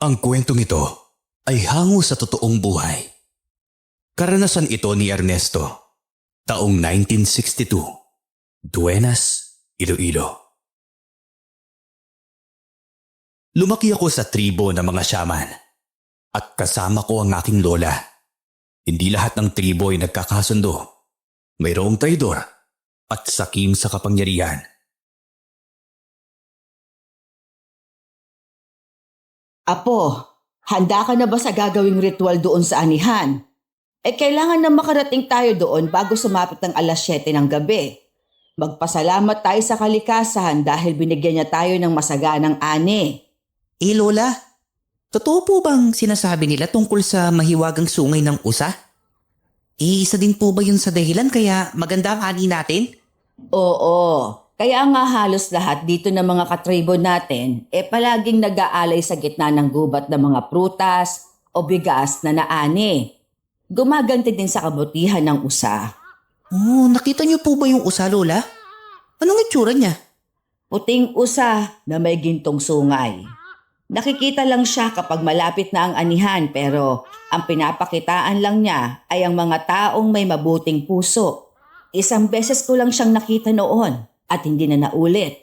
Ang kwentong ito ay hango sa totoong buhay. Karanasan ito ni Ernesto, taong 1962, Duenas, Iloilo. Lumaki ako sa tribo ng mga shaman at kasama ko ang aking lola. Hindi lahat ng tribo ay nagkakasundo. Mayroong traidor at sakim sa kapangyarihan. Apo, handa ka na ba sa gagawing ritual doon sa anihan? Kailangan na makarating tayo doon bago sumapit ng alas 7 ng gabi. Magpasalamat tayo sa kalikasan dahil binigyan niya tayo ng masaganang ani. Lola, totoo po bang sinasabi nila tungkol sa mahiwagang sungay ng usa? Isa din po ba yun sa dahilan kaya maganda ang ani natin? Oo, kaya nga halos lahat dito ng mga katribo natin palaging nag-aalay sa gitna ng gubat ng mga prutas o bigas na naani. Gumaganti din sa kabutihan ng usa. Oh, nakita niyo po ba yung usa, Lola? Anong itsura niya? Puting usa na may gintong sungay. Nakikita lang siya kapag malapit na ang anihan pero ang pinapakitaan lang niya ay ang mga taong may mabuting puso. Isang beses ko lang siyang nakita noon at hindi na naulit.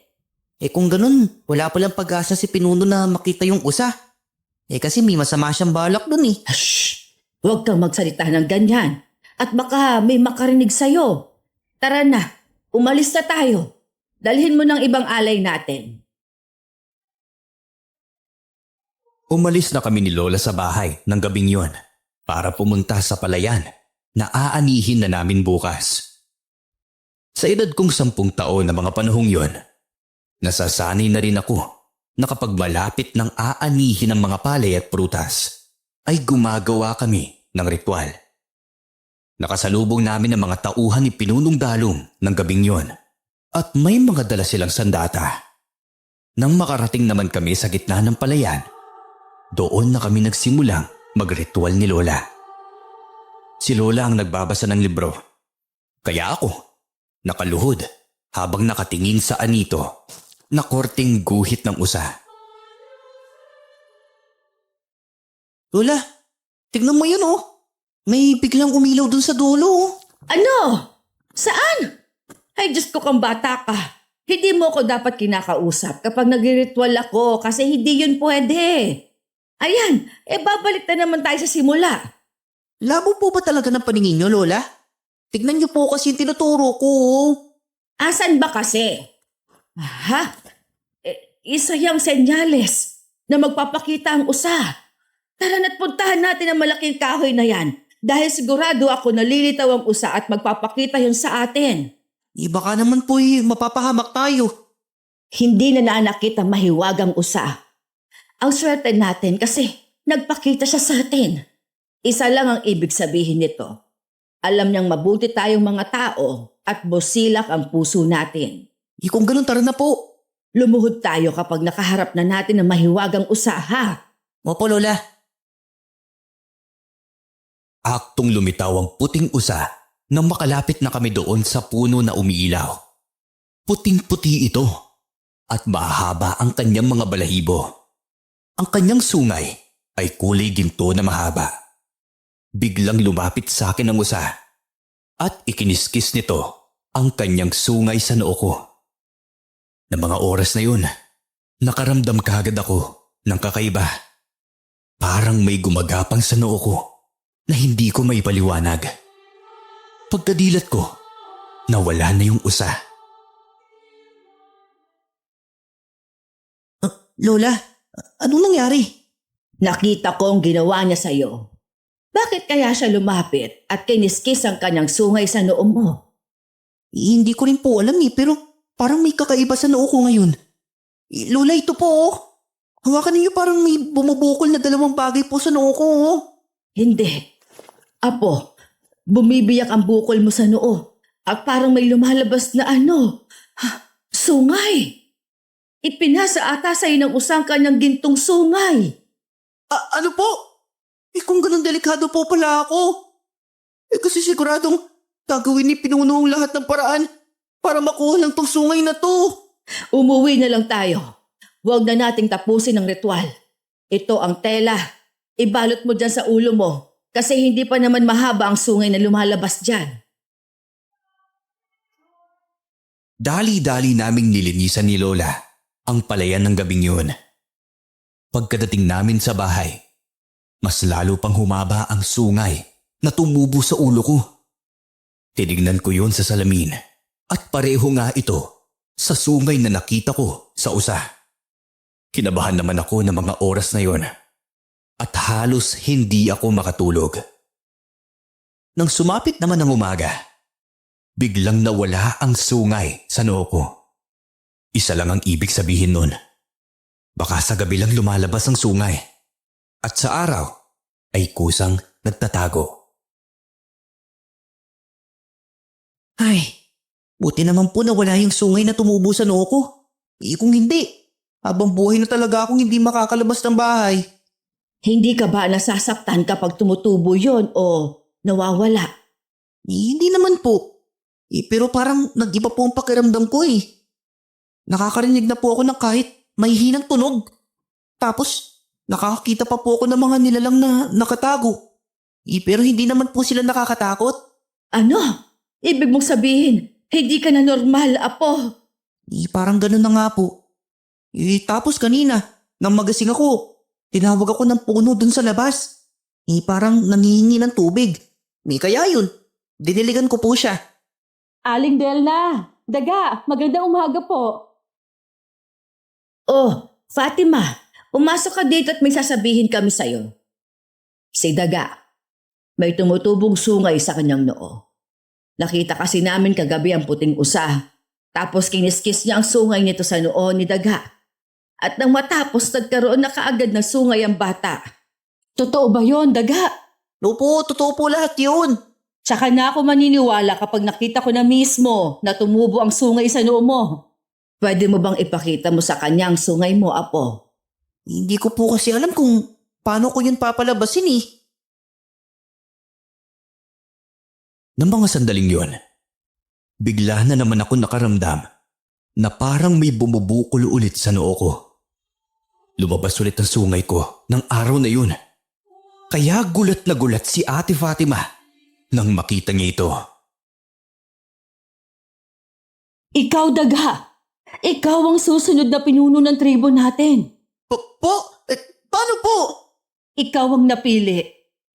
Kung ganun, wala palang pag-asa si Pinuno na makita yung usa. Kasi may masama siyang balak dun eh. Shh! Huwag kang magsalita ng ganyan at baka may makarinig sa'yo. Tara na, umalis na tayo. Dalhin mo ng ibang alay natin. Umalis na kami ni Lola sa bahay ng gabing yon para pumunta sa palayan na aanihin na namin bukas. Sa edad kong 10 taon na mga panahong yon, nasasanay na rin ako na kapag malapit ng aanihin ng mga palay at prutas, ay gumagawa kami ng ritual. Nakasalubong namin ang mga tauhan ni Pinunong Dalong ng gabing yon at may mga dala silang sandata. Nang makarating naman kami sa gitna ng palayan, doon na kami nagsimulang magritual ni Lola. Si Lola ang nagbabasa ng libro. Kaya ako, nakaluhod habang nakatingin sa anito na korteng guhit ng usa. Lola, tignan mo yun oh. May biglang umilaw dun sa dulo oh. Ano? Saan? Ay, Diyos ko kang bata ka. Hindi mo ako dapat kinakausap kapag nag-ritual ako kasi hindi yun pwede. Ayan, babalik na naman tayo sa simula. Labo po ba talaga ng paningin nyo, Lola? Tignan nyo po kasi yung tinuturo ko oh. Asan ba kasi? Aha, isa yung senyales na magpapakita ang usa. Tara na't puntahan natin ang malaking kahoy na yan dahil sigurado ako nalilitaw ang usa at magpapakita yun sa atin. Baka naman po mapapahamak tayo. Hindi na naanakit ang mahiwagang usa. Ang swerte natin kasi nagpakita siya sa atin. Isa lang ang ibig sabihin nito. Alam niyang mabuti tayong mga tao at busilak ang puso natin. Kung ganun, tara na po. Lumuhod tayo kapag nakaharap na natin ang mahiwagang usa, ha? Opo, Lola. Aktong lumitaw ang puting usa nang makalapit na kami doon sa puno na umiilaw. Puting-puti ito at mahaba ang kanyang mga balahibo. Ang kanyang sungay ay kulay ginto na mahaba. Biglang lumapit sa akin ang usa at ikiniskis nito ang kanyang sungay sa noo ko. Na mga oras na yun, nakaramdam kaagad ako ng kakaiba. Parang may gumagapang sa noo ko na hindi ko maipaliwanag. Pagkadilat ko, nawala na yung usa. Lola, anong nangyari? Nakita ko ang ginawa niya sa'yo. Bakit kaya siya lumapit at kiniskis ang kanyang sungay sa noo mo? Hindi ko rin po alam pero parang may kakaiba sa noo ko ngayon. Lola, ito po oh. Hawakan ninyo, parang may bumubukol na dalawang bagay po sa noo ko oh. Hindi. Apo, bumibiyak ang bukol mo sa noo at parang may lumalabas na sungay. Ipinasa ata sa'yo ng usang kanyang gintong sungay. Ano po? Kung ganun delikado po pala ako. Kasi siguradong gagawin ni Pinuno ang lahat ng paraan para makuha lang tong sungay na to. Umuwi na lang tayo. Huwag na nating tapusin ang ritual. Ito ang tela. Ibalot mo dyan sa ulo mo kasi hindi pa naman mahaba ang sungay na lumalabas dyan. Dali-dali naming nilinisan ni Lola ang palayan ng gabing yun. Pagkadating namin sa bahay, mas lalo pang humaba ang sungay na tumubo sa ulo ko. Tinignan ko yun sa salamin at pareho nga ito sa sungay na nakita ko sa usa. Kinabahan naman ako ng mga oras na yon at halos hindi ako makatulog. Nang sumapit naman ang umaga, biglang nawala ang sungay sa noo ko. Isa lang ang ibig sabihin nun. Baka sa gabi lang lumalabas ang sungay at sa araw ay kusang nagtatago. Ay, buti naman po na wala yung sungay na tumubo sa noo ko. Kung hindi, habang buhay na talaga akong hindi makakalabas ng bahay. Hindi ka ba nasasaktan kapag tumutubo yon o nawawala? Hindi naman po. Pero parang nag-iba po ang pakiramdam ko eh. Nakakarinig na po ako ng kahit may hinang tunog. Tapos, nakakakita pa po ako ng mga nilalang na nakatago. Pero hindi naman po sila nakakatakot. Ano? Ibig mong sabihin, hindi ka na normal, Apo. Parang ganun na nga po. Tapos kanina, nang magasing ako, tinawag ako ng puno dun sa labas. Parang nangihingi ng tubig. Kaya yun, diniligan ko po siya. Aling Delna, Daga, magandang umaga po. Oh, Fatima, pumasok ka dito at may sasabihin kami sa'yo. Si Daga, may tumutubong sungay sa kanyang noo. Nakita kasi namin kagabi ang puting usa. Tapos kiniskis niya ang sungay nito sa noo ni Daga. At nang matapos nagkaroon na kaagad ng sungay ang bata. Totoo ba yon, Daga? Opo, totoo po lahat yun. Tsaka na ako maniniwala kapag nakita ko na mismo na tumubo ang sungay sa noo mo. Pwede mo bang ipakita mo sa kanyang sungay mo, Apo? Hindi ko po kasi alam kung paano ko yun papalabasin eh. Nang mga sandaling yon, bigla na naman ako nakaramdam na parang may bumubukol ulit sa noo ko. Lumabas ulit ang sungay ko ng araw na yun. Kaya gulat na gulat si Ate Fatima nang makita niya ito. Ikaw, Daga. Ikaw ang susunod na pinuno ng tribo natin. Paano po? Ikaw ang napili.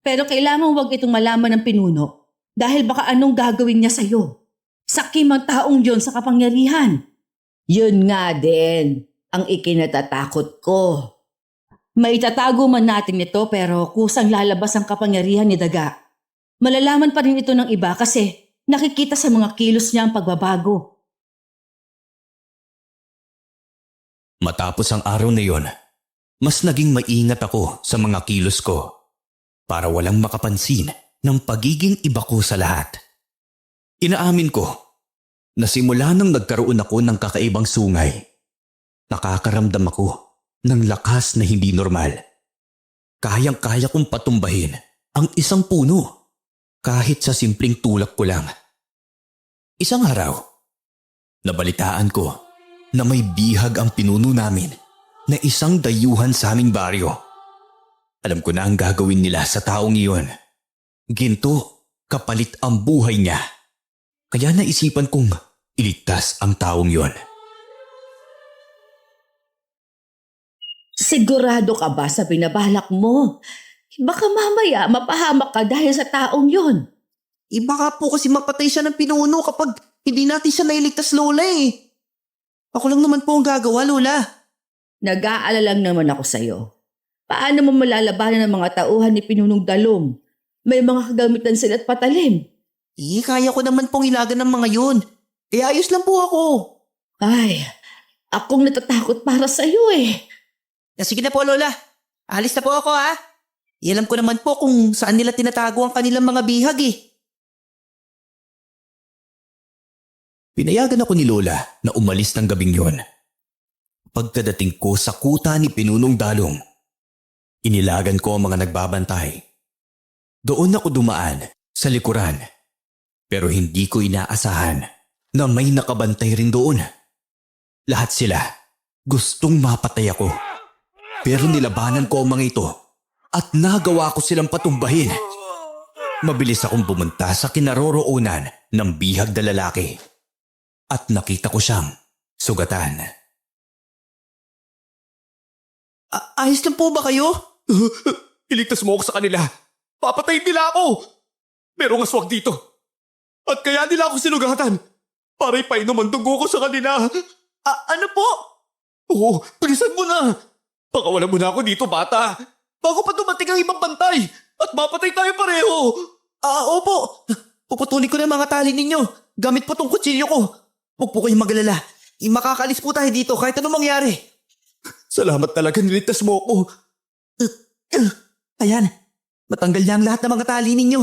Pero kailangan wag itong malaman ng pinuno dahil baka anong gagawin niya sa'yo. Sakim ang taong yon sa kapangyarihan. Yun nga din ang ikinatatakot ko. Maitatago man natin ito pero kusang lalabas ang kapangyarihan ni Daga. Malalaman pa rin ito ng iba kasi nakikita sa mga kilos niya ang pagbabago. Matapos ang araw na yon, mas naging maingat ako sa mga kilos ko para walang makapansin ng pagiging iba ko sa lahat. Inaamin ko na simula nang nagkaroon ako ng kakaibang sungay, nakakaramdam ako ng lakas na hindi normal. Kayang-kaya kong patumbahin ang isang puno kahit sa simpleng tulak ko lang. Isang araw, nabalitaan ko na may bihag ang pinuno namin na isang dayuhan sa aming baryo. Alam ko na ang gagawin nila sa taong iyon. Ginto, kapalit ang buhay niya. Kaya naisipan kong iligtas ang taong iyon. Sigurado ka ba sa binabalak mo? Baka mamaya mapahamak ka dahil sa taong yon. Baka po kasi mapatay siya ng pinuno kapag hindi natin siya nailigtas, Lola eh. Ako lang naman po ang gagawa, Lola. Nag-aalala lang naman ako sa'yo. Paano mo malalabanan ng mga tauhan ni Pinunong Dalom? May mga kagamitan sila at patalim. Kaya ko naman pong ilagan ng mga yun. Kaya ayos lang po ako. Ay, akong natatakot para sa'yo eh. Sige na po, Lola. Alis na po ako ha. Alam ko naman po kung saan nila tinatago ang kanilang mga bihag eh. Pinayagan ako ni Lola na umalis ng gabing yon. Pagkadating ko sa kuta ni Pinunong Dalong, inilagan ko ang mga nagbabantay. Doon ako dumaan sa likuran, pero hindi ko inaasahan na may nakabantay rin doon. Lahat sila gustong mapatay ako. Pero nilabanan ko ang mga ito at nagawa ko silang patumbahin. Mabilis akong pumunta sa kinaroroonan ng bihag na lalaki at nakita ko siyang sugatan. Ayos lang po ba kayo? Iligtas mo ako sa kanila. Papatayin nila ako. Merong aswang dito. At kaya nila ako sinugatan para ipainom ang dugo ko sa kanila. Ano po? Oo, bilisan mo na. Pakawalan mo na ako dito, bata. Bago pa dumating ang ibang bantay at mapatay tayo pareho. Opo. Puputulin ko na yung mga tali ninyo. Gamit po tong kutsilyo ko. Huwag po kayong magalala. Makakalis po tayo dito kahit anong mangyari. Salamat talaga, niligtas mo ako. Ayan. Matanggal na ang lahat ng mga tali ninyo.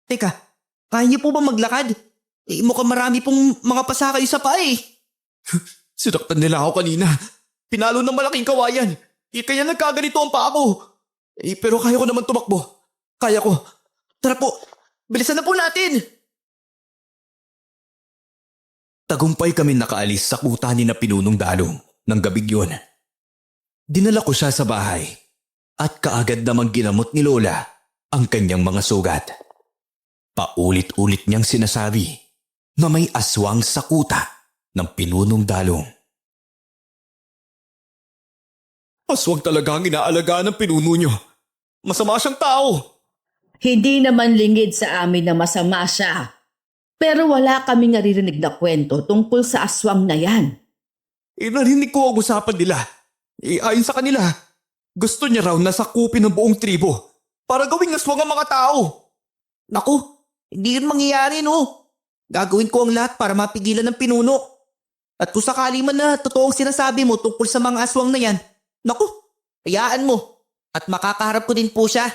Teka, kaya niyo po ba maglakad? Mukhang marami pong mga pasa kayo sa paa eh. Sinaktan nila ako kanina. Pinalo ng malaking kawayan. Kaya nagkaganito ang paa ko. Pero kaya ko naman tumakbo. Kaya ko. Tara po, bilisan na po natin. Tagumpay kami nakaalis sa kuta ni na Pinunong Dalong ng gabing yun. Dinala ko siya sa bahay at kaagad namang ginamot ni Lola ang kanyang mga sugat. Paulit-ulit niyang sinasabi na may aswang sa kuta ng Pinunong Dalong. Aswang talaga ang inaalagaan ng pinuno niyo. Masama siyang tao. Hindi naman lingid sa amin na masama siya. Pero wala kaming naririnig na kwento tungkol sa aswang na yan. Narinig ko ang usapan nila. Ayon sa kanila, gusto niya raw na sakupin ng buong tribo para gawing aswang ang mga tao. Naku, hindi yun mangyayari no. Gagawin ko ang lahat para mapigilan ng pinuno. At kung sakali man na totoong sinasabi mo tungkol sa mga aswang na yan, naku, hayaan mo. At makakaharap ko din po siya.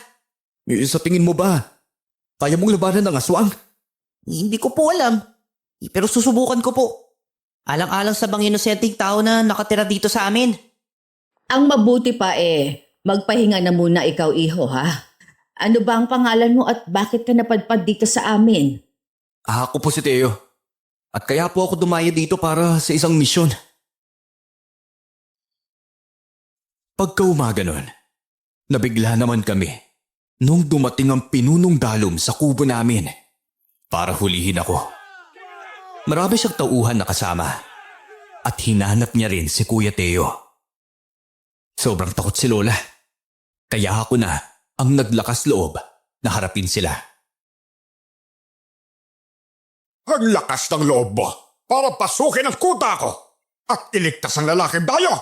Sa tingin mo ba, kaya mong labanan ng aswang? Hindi ko po alam. Pero susubukan ko po. Alang-alang sa bang inosenteng tao na nakatira dito sa amin. Ang mabuti pa magpahinga na muna ikaw, iho, ha? Ano ba ang pangalan mo at bakit ka napadpad dito sa amin? Ako po si Teo. At kaya po ako dumaya dito para sa isang misyon. Pagka umaga nun, nabigla naman kami nung dumating ang Pinunong Dalong sa kubo namin para hulihin ako. Marami siyang tauhan na kasama at hinanap niya rin si Kuya Teo. Sobrang takot si Lola. Kaya ako na ang naglakas loob na harapin sila. Ang lakas ng loob mo para pasukin ang kuta ko at iligtas ang lalaking dayo.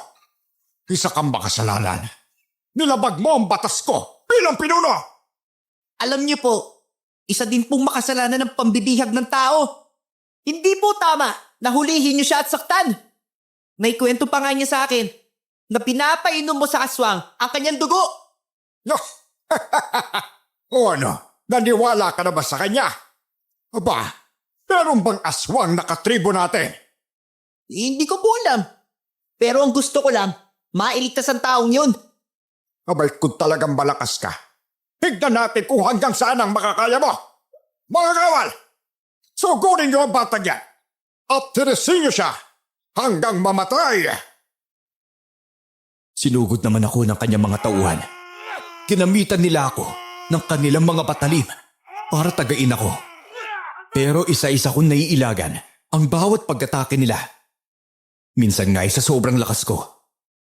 Isa kang makasalanan. Nilabag mo ang batas ko bilang pinuno. Alam niyo po, isa din pong makasalanan ng pambibihag ng tao. Hindi po tama na hulihin niyo siya at saktan. May kwento pa nga niya sa akin na pinapainom mo sa aswang ang kanyang dugo. No. O ano, naniwala ka na ba sa kanya? Aba, meron bang aswang na katribo natin? Hindi ko po alam. Pero ang gusto ko lang, mailigtas ang taong yun. Abay kung talagang malakas ka, tignan natin kung hanggang saan ang makakaya mo. Mga kawal, sugurin niyo ang batang yan at tirisin niyo siya hanggang mamatay. Sinugod naman ako ng kanyang mga tauhan. Ginamitan nila ako ng kanilang mga patalim para tagain ako. Pero isa-isa kong naiilagan ang bawat pag-atake nila. Minsan nga sa sobrang lakas ko,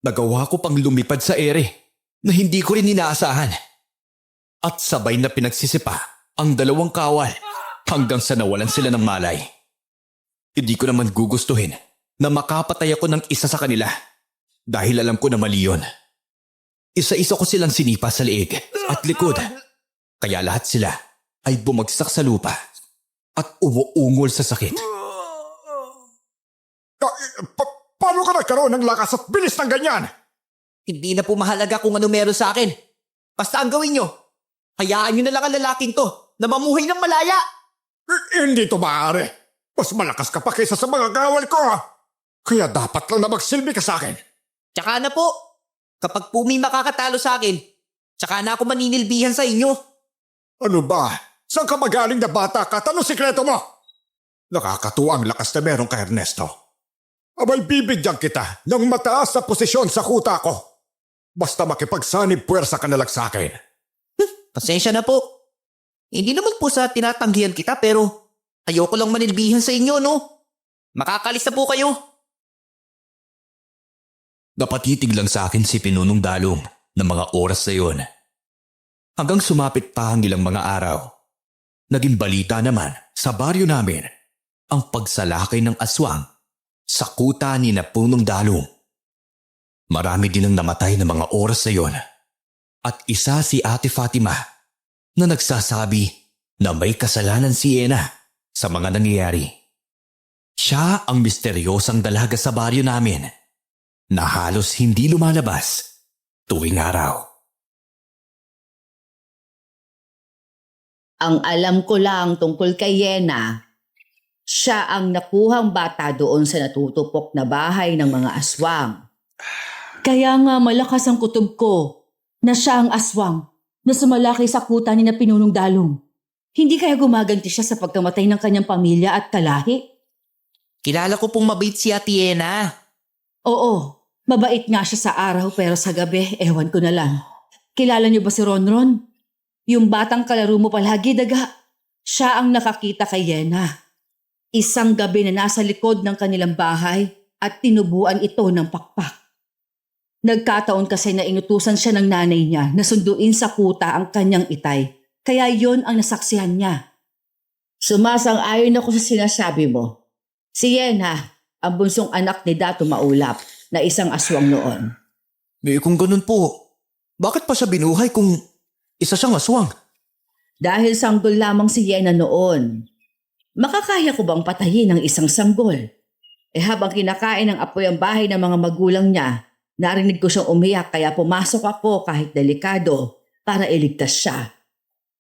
nagawa ko pang lumipad sa ere na hindi ko rin inaasahan. At sabay na pinagsisipa ang dalawang kawal hanggang sa nawalan sila ng malay. Hindi ko naman gugustuhin na makapatay ako ng isa sa kanila dahil alam ko na mali yun. Isa-isa ko silang sinipa sa leeg at likod. Kaya lahat sila ay bumagsak sa lupa at umuungol sa sakit. Paano ka nagkaroon ng lakas at bilis ng ganyan? Hindi na po mahalaga kung ano meron sa akin. Basta ang gawin nyo, hayaan nyo na lang ang lalaking to na mamuhay ng malaya. Hindi to maaari. Mas malakas ka pa kaysa sa mga kawal ko. Kaya dapat lang na magsilbi ka sa akin. Tsaka na po, kapag po may makakatalo sa akin, tsaka na ako maninilbihan sa inyo. Ano ba? Saan ka magaling na bata ka? Anong sikreto mo? Nakakatuwa ang lakas na meron kay Ernesto. Abay bibigyan kita ng mataas na posisyon sa kuta ko. Basta makipagsanib puwersa ka na lang sa akin. Pasensya na po. Hindi naman po sa tinatanggihan kita pero ayoko lang manilbihan sa inyo, no? Makakalis na po kayo. Napatitig lang sa akin si Pinunong Dalong ng mga oras na yon. Hanggang sumapit pa ang ilang mga araw. Naging balita naman sa baryo namin ang pagsalakay ng aswang sa kuta ni na Punong Dalong. Marami din ang namatay na mga oras na yon. At isa si Ate Fatima na nagsasabi na may kasalanan si Ena sa mga nangyayari. Siya ang misteryosang dalaga sa baryo namin na halos hindi lumalabas tuwing araw. Ang alam ko lang tungkol kay Yena, siya ang nakuhang bata doon sa natutupok na bahay ng mga aswang. Kaya nga malakas ang kutob ko na siya ang aswang na sumalaki sa kuta ni na Pinunong Dalong. Hindi kaya gumaganti siya sa pagkamatay ng kanyang pamilya at kalahi? Kilala ko pong mabait si Ate Ena. Oo, mabait nga siya sa araw pero sa gabi, ewan ko na lang. Kilala niyo ba si Ronron? Yung batang kalaro mo palagi, daga. Siya ang nakakita kay Yena. Isang gabi na nasa likod ng kanilang bahay at tinubuan ito ng pakpak. Nagkataon kasi na inutusan siya ng nanay niya na sunduin sa kuta ang kanyang itay. Kaya yon ang nasaksihan niya. Sumasang-ayon ako sa sinasabi mo. Si Yena, ang bunsong anak ni Dato Maulap na isang aswang noon. Kung ganun po, bakit pa siya binuhay kung isa siyang aswang? Dahil sanggol lamang si Yena noon. Makakaya ko bang patayin ang isang sanggol? Habang kinakain ng apoy ang bahay ng mga magulang niya, narinig ko siyang umiyak kaya pumasok ako kahit delikado para iligtas siya.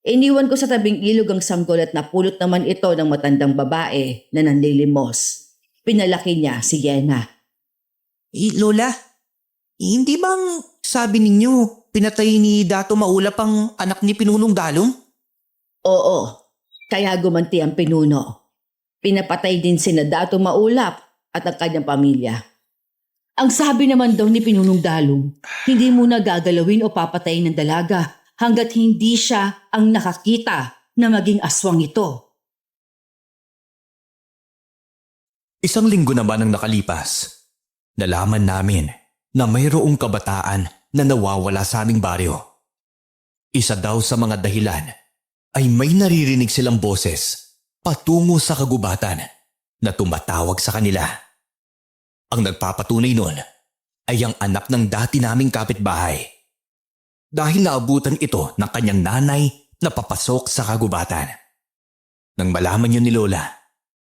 Iniwan ko sa tabing ilog ang sanggol at napulot naman ito ng matandang babae na nanlilimos. Pinalaki niya si Yena. Lola, hindi bang sabi ninyo pinatay ni Dato Maulap ang anak ni Pinunong Dalong? Oo, kaya gumanti ang pinuno. Pinapatay din sina Dato Maulap at ang kanyang pamilya. Ang sabi naman daw ni Pinunong Dalong, hindi muna gagalawin o papatayin ng dalaga hanggat hindi siya ang nakakita na maging aswang ito. Isang linggo naman ang nakalipas. Nalaman namin na mayroong kabataan na nawawala sa aming baryo. Isa daw sa mga dahilan ay may naririnig silang boses patungo sa kagubatan na tumatawag sa kanila. Ang nagpapatunay nun ay ang anak ng dati naming kapitbahay. Dahil naabutan ito ng kanyang nanay na papasok sa kagubatan. Nang malaman yun ni Lola,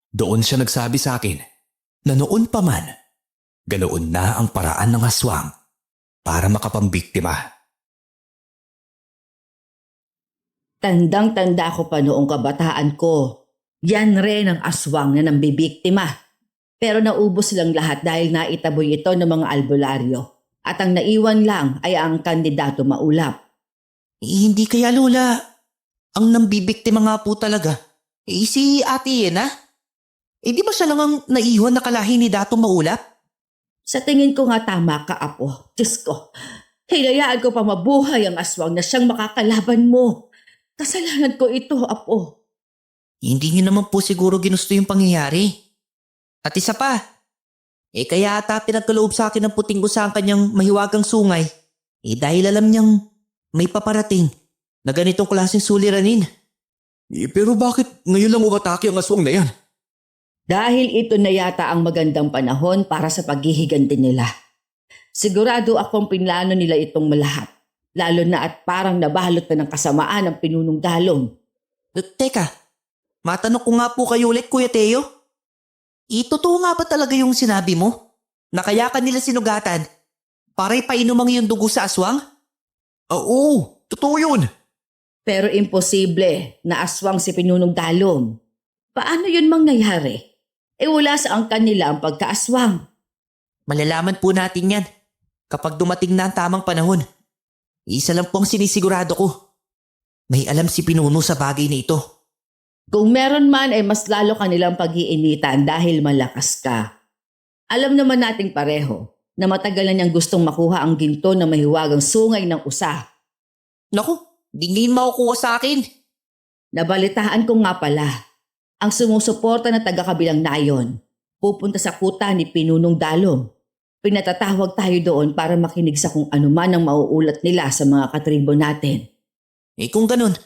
doon siya nagsabi sa akin na noon pa man, ganoon na ang paraan ng aswang para makapambiktima. Tandang-tanda ko pa noong kabataan ko. Yan rin ang aswang na nambibiktima. Pero naubos silang lahat dahil naitaboy ito ng mga albularyo. At ang naiwan lang ay ang kandidato Maulap. Hindi kaya Lola, ang nambibiktima nga po talaga. Si Ate Yena? Di ba siya lang ang naiwan na kalahi ni Dato Maulap? Sa tingin ko nga tama ka, Apo. Diyos ko, hinayaan ko pa mabuhay ang aswang na siyang makakalaban mo. Kasalanan ko ito, Apo. Hindi niyo naman po siguro ginusto yung pangyayari. At isa pa, kaya ata pinagkaloob sa akin ng puting usa ang kanyang mahiwagang sungay. Dahil alam niyang may paparating na ganitong klaseng suliranin. Pero bakit ngayon lang umatake ang aswang na yan? Dahil ito na yata ang magandang panahon para sa paghihiganti nila. Sigurado akong pinlano nila itong malahat. Lalo na at parang nabalot na ng kasamaan ang Pinunong Dalong. Teka, matanong ko nga po kayo ulit, Kuya Teo. Totoo nga ba talaga yung sinabi mo? Na kaya ka nila sinugatan para ipainom ang iyong dugo sa aswang? Oo, totoo yun. Pero imposible na aswang si Pinunong Dalong. Paano yun mangyayari? Wala sa angkan nila ang pagkaaswang. Malalaman po natin yan kapag dumating na ang tamang panahon. Isa lang po ang sinisigurado ko. May alam si Pinuno sa bagay na ito. Kung meron man ay mas lalo kanilang pag-iinitan dahil malakas ka. Alam naman nating pareho na matagal na niyang gustong makuha ang ginto na mahiwagang sungay ng usa. Naku, di ngayon makukuha sa akin. Nabalitaan ko nga pala, ang sumusuporta na taga-kabilang nayon, pupunta sa kuta ni Pinunong Dalong. Pinatatawag tayo doon para makinig sa kung ano man ang mauulat nila sa mga katribo natin. Kung ganun,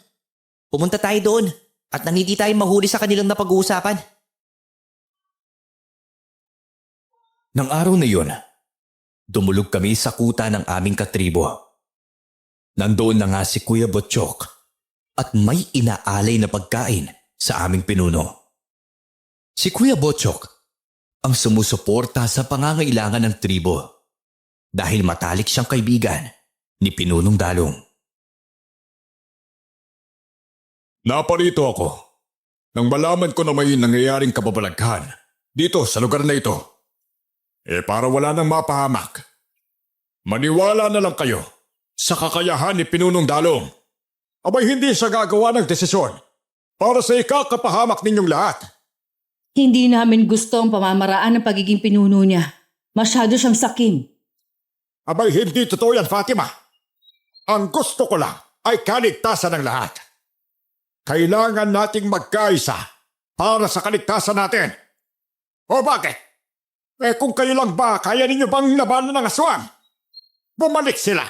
pumunta tayo doon at nang hindi tayo mahuli sa kanilang napag-uusapan. Nang araw na yun, dumulog kami sa kuta ng aming katribo. Nandoon na nga si Kuya Botchok at may inaalay na pagkain sa aming pinuno. Si Kuya Botchok ang sumusuporta sa pangangailangan ng tribo dahil matalik siyang kaibigan ni Pinunong Dalong. Naparito ako nang malaman ko na may nangyayaring kababalaghan dito sa lugar na ito. Para wala nang mapahamak, maniwala na lang kayo sa kakayahan ni Pinunong Dalong. Abay hindi siya gagawa ng desisyon para sa ikakapahamak ninyong lahat. Hindi namin gusto ang pamamaraan ng pagiging pinuno niya. Masyado siyang sakim. Abay hindi totoo yan, Fatima. Ang gusto ko lang ay kaligtasan ng lahat. Kailangan nating magkaisa para sa kaligtasan natin. O bakit? Kung kayo lang ba, kaya ninyo bang labanan ng aswang? Bumalik sila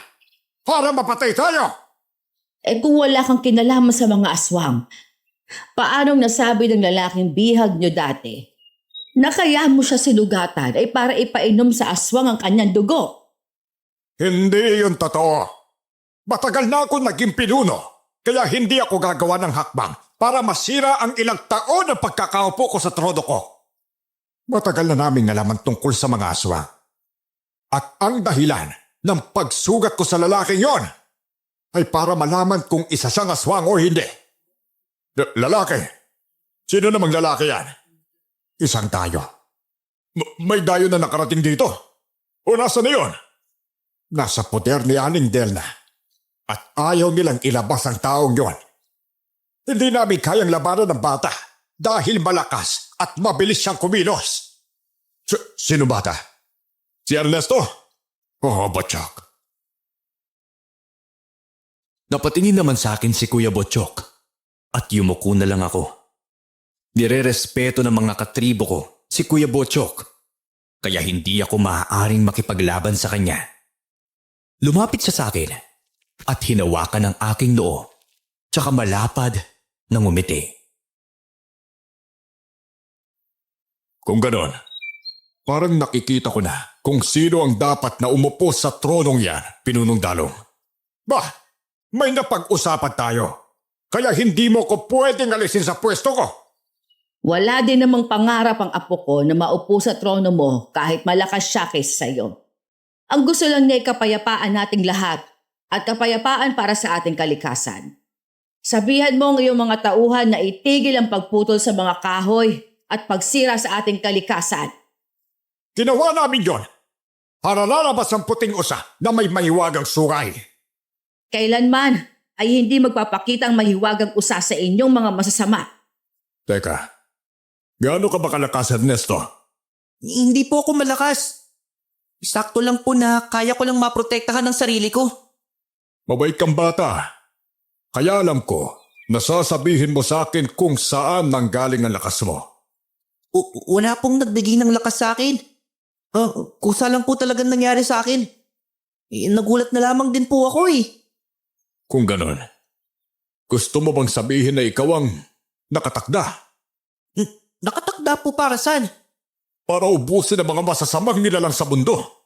para mapatay tayo. Kung wala kang kinalaman sa mga aswang, paanong nasabi ng lalaking bihag niyo dati na kaya mo siya sinugatan ay para ipainom sa aswang ang kanyang dugo? Hindi yun totoo. Matagal na ako naging pinuno, kaya hindi ako gagawa ng hakbang para masira ang ilang taon ng pagkakaupo ko sa trono ko. Matagal na naming nalaman tungkol sa mga aswang. At ang dahilan ng pagsugat ko sa lalaking yon ay para malaman kung isa siyang aswang o hindi. Lalaki? Sino namang lalaki yan? Isang dayo. May dayo na nakarating dito? O nasa na yun? Nasa poder ni Aling Delna. At ayaw nilang ilabas ang taong yon. Hindi namin kayang labanan ng bata dahil malakas at mabilis siyang kumilos. Sino bata? Si Ernesto? Oh, Botchok. Napatingin naman sa akin si Kuya Botchok at yumuko na lang ako. Nire-respeto ng mga katribo ko si Kuya Botchok kaya hindi ako maaaring makipaglaban sa kanya. Lumapit siya sa akin at hinawakan ang aking noo tsaka malapad na ngumiti. Kung ganon, parang nakikita ko na kung sino ang dapat na umupo sa tronong yan, Pinunong Dalong. Bah, may napag-usapan tayo. Kaya hindi mo ko pwedeng alisin sa pwesto ko. Wala din namang pangarap ang apo ko na maupo sa trono mo kahit malakas siya kaysa sa'yo. Ang gusto lang niya ay kapayapaan nating lahat at kapayapaan para sa ating kalikasan. Sabihan mo ng iyong mga tauhan na itigil ang pagputol sa mga kahoy at pagsira sa ating kalikasan. Ginawa namin yon para lalabas ang puting usa na may mahiwagang sungay. Kailanman ay hindi magpapakita ang mahiwagang usa sa inyong mga masasama. Teka, gaano ka ba kalakas, Ernesto? Hindi po ako malakas. Sakto lang po na kaya ko lang maprotektahan ang sarili ko. Mabait kang bata. Kaya alam ko, nasasabihin mo sa akin kung saan nanggaling ang lakas mo. Wala pong nagbigay ng lakas sa akin. Kusa lang po talagang nangyari sa akin. Nagulat na lamang din po ako eh. Kung ganon, gusto mo bang sabihin na ikaw ang nakatakda? Nakatakda po para saan? Para ubusin ang mga masasamang nilalang sa mundo.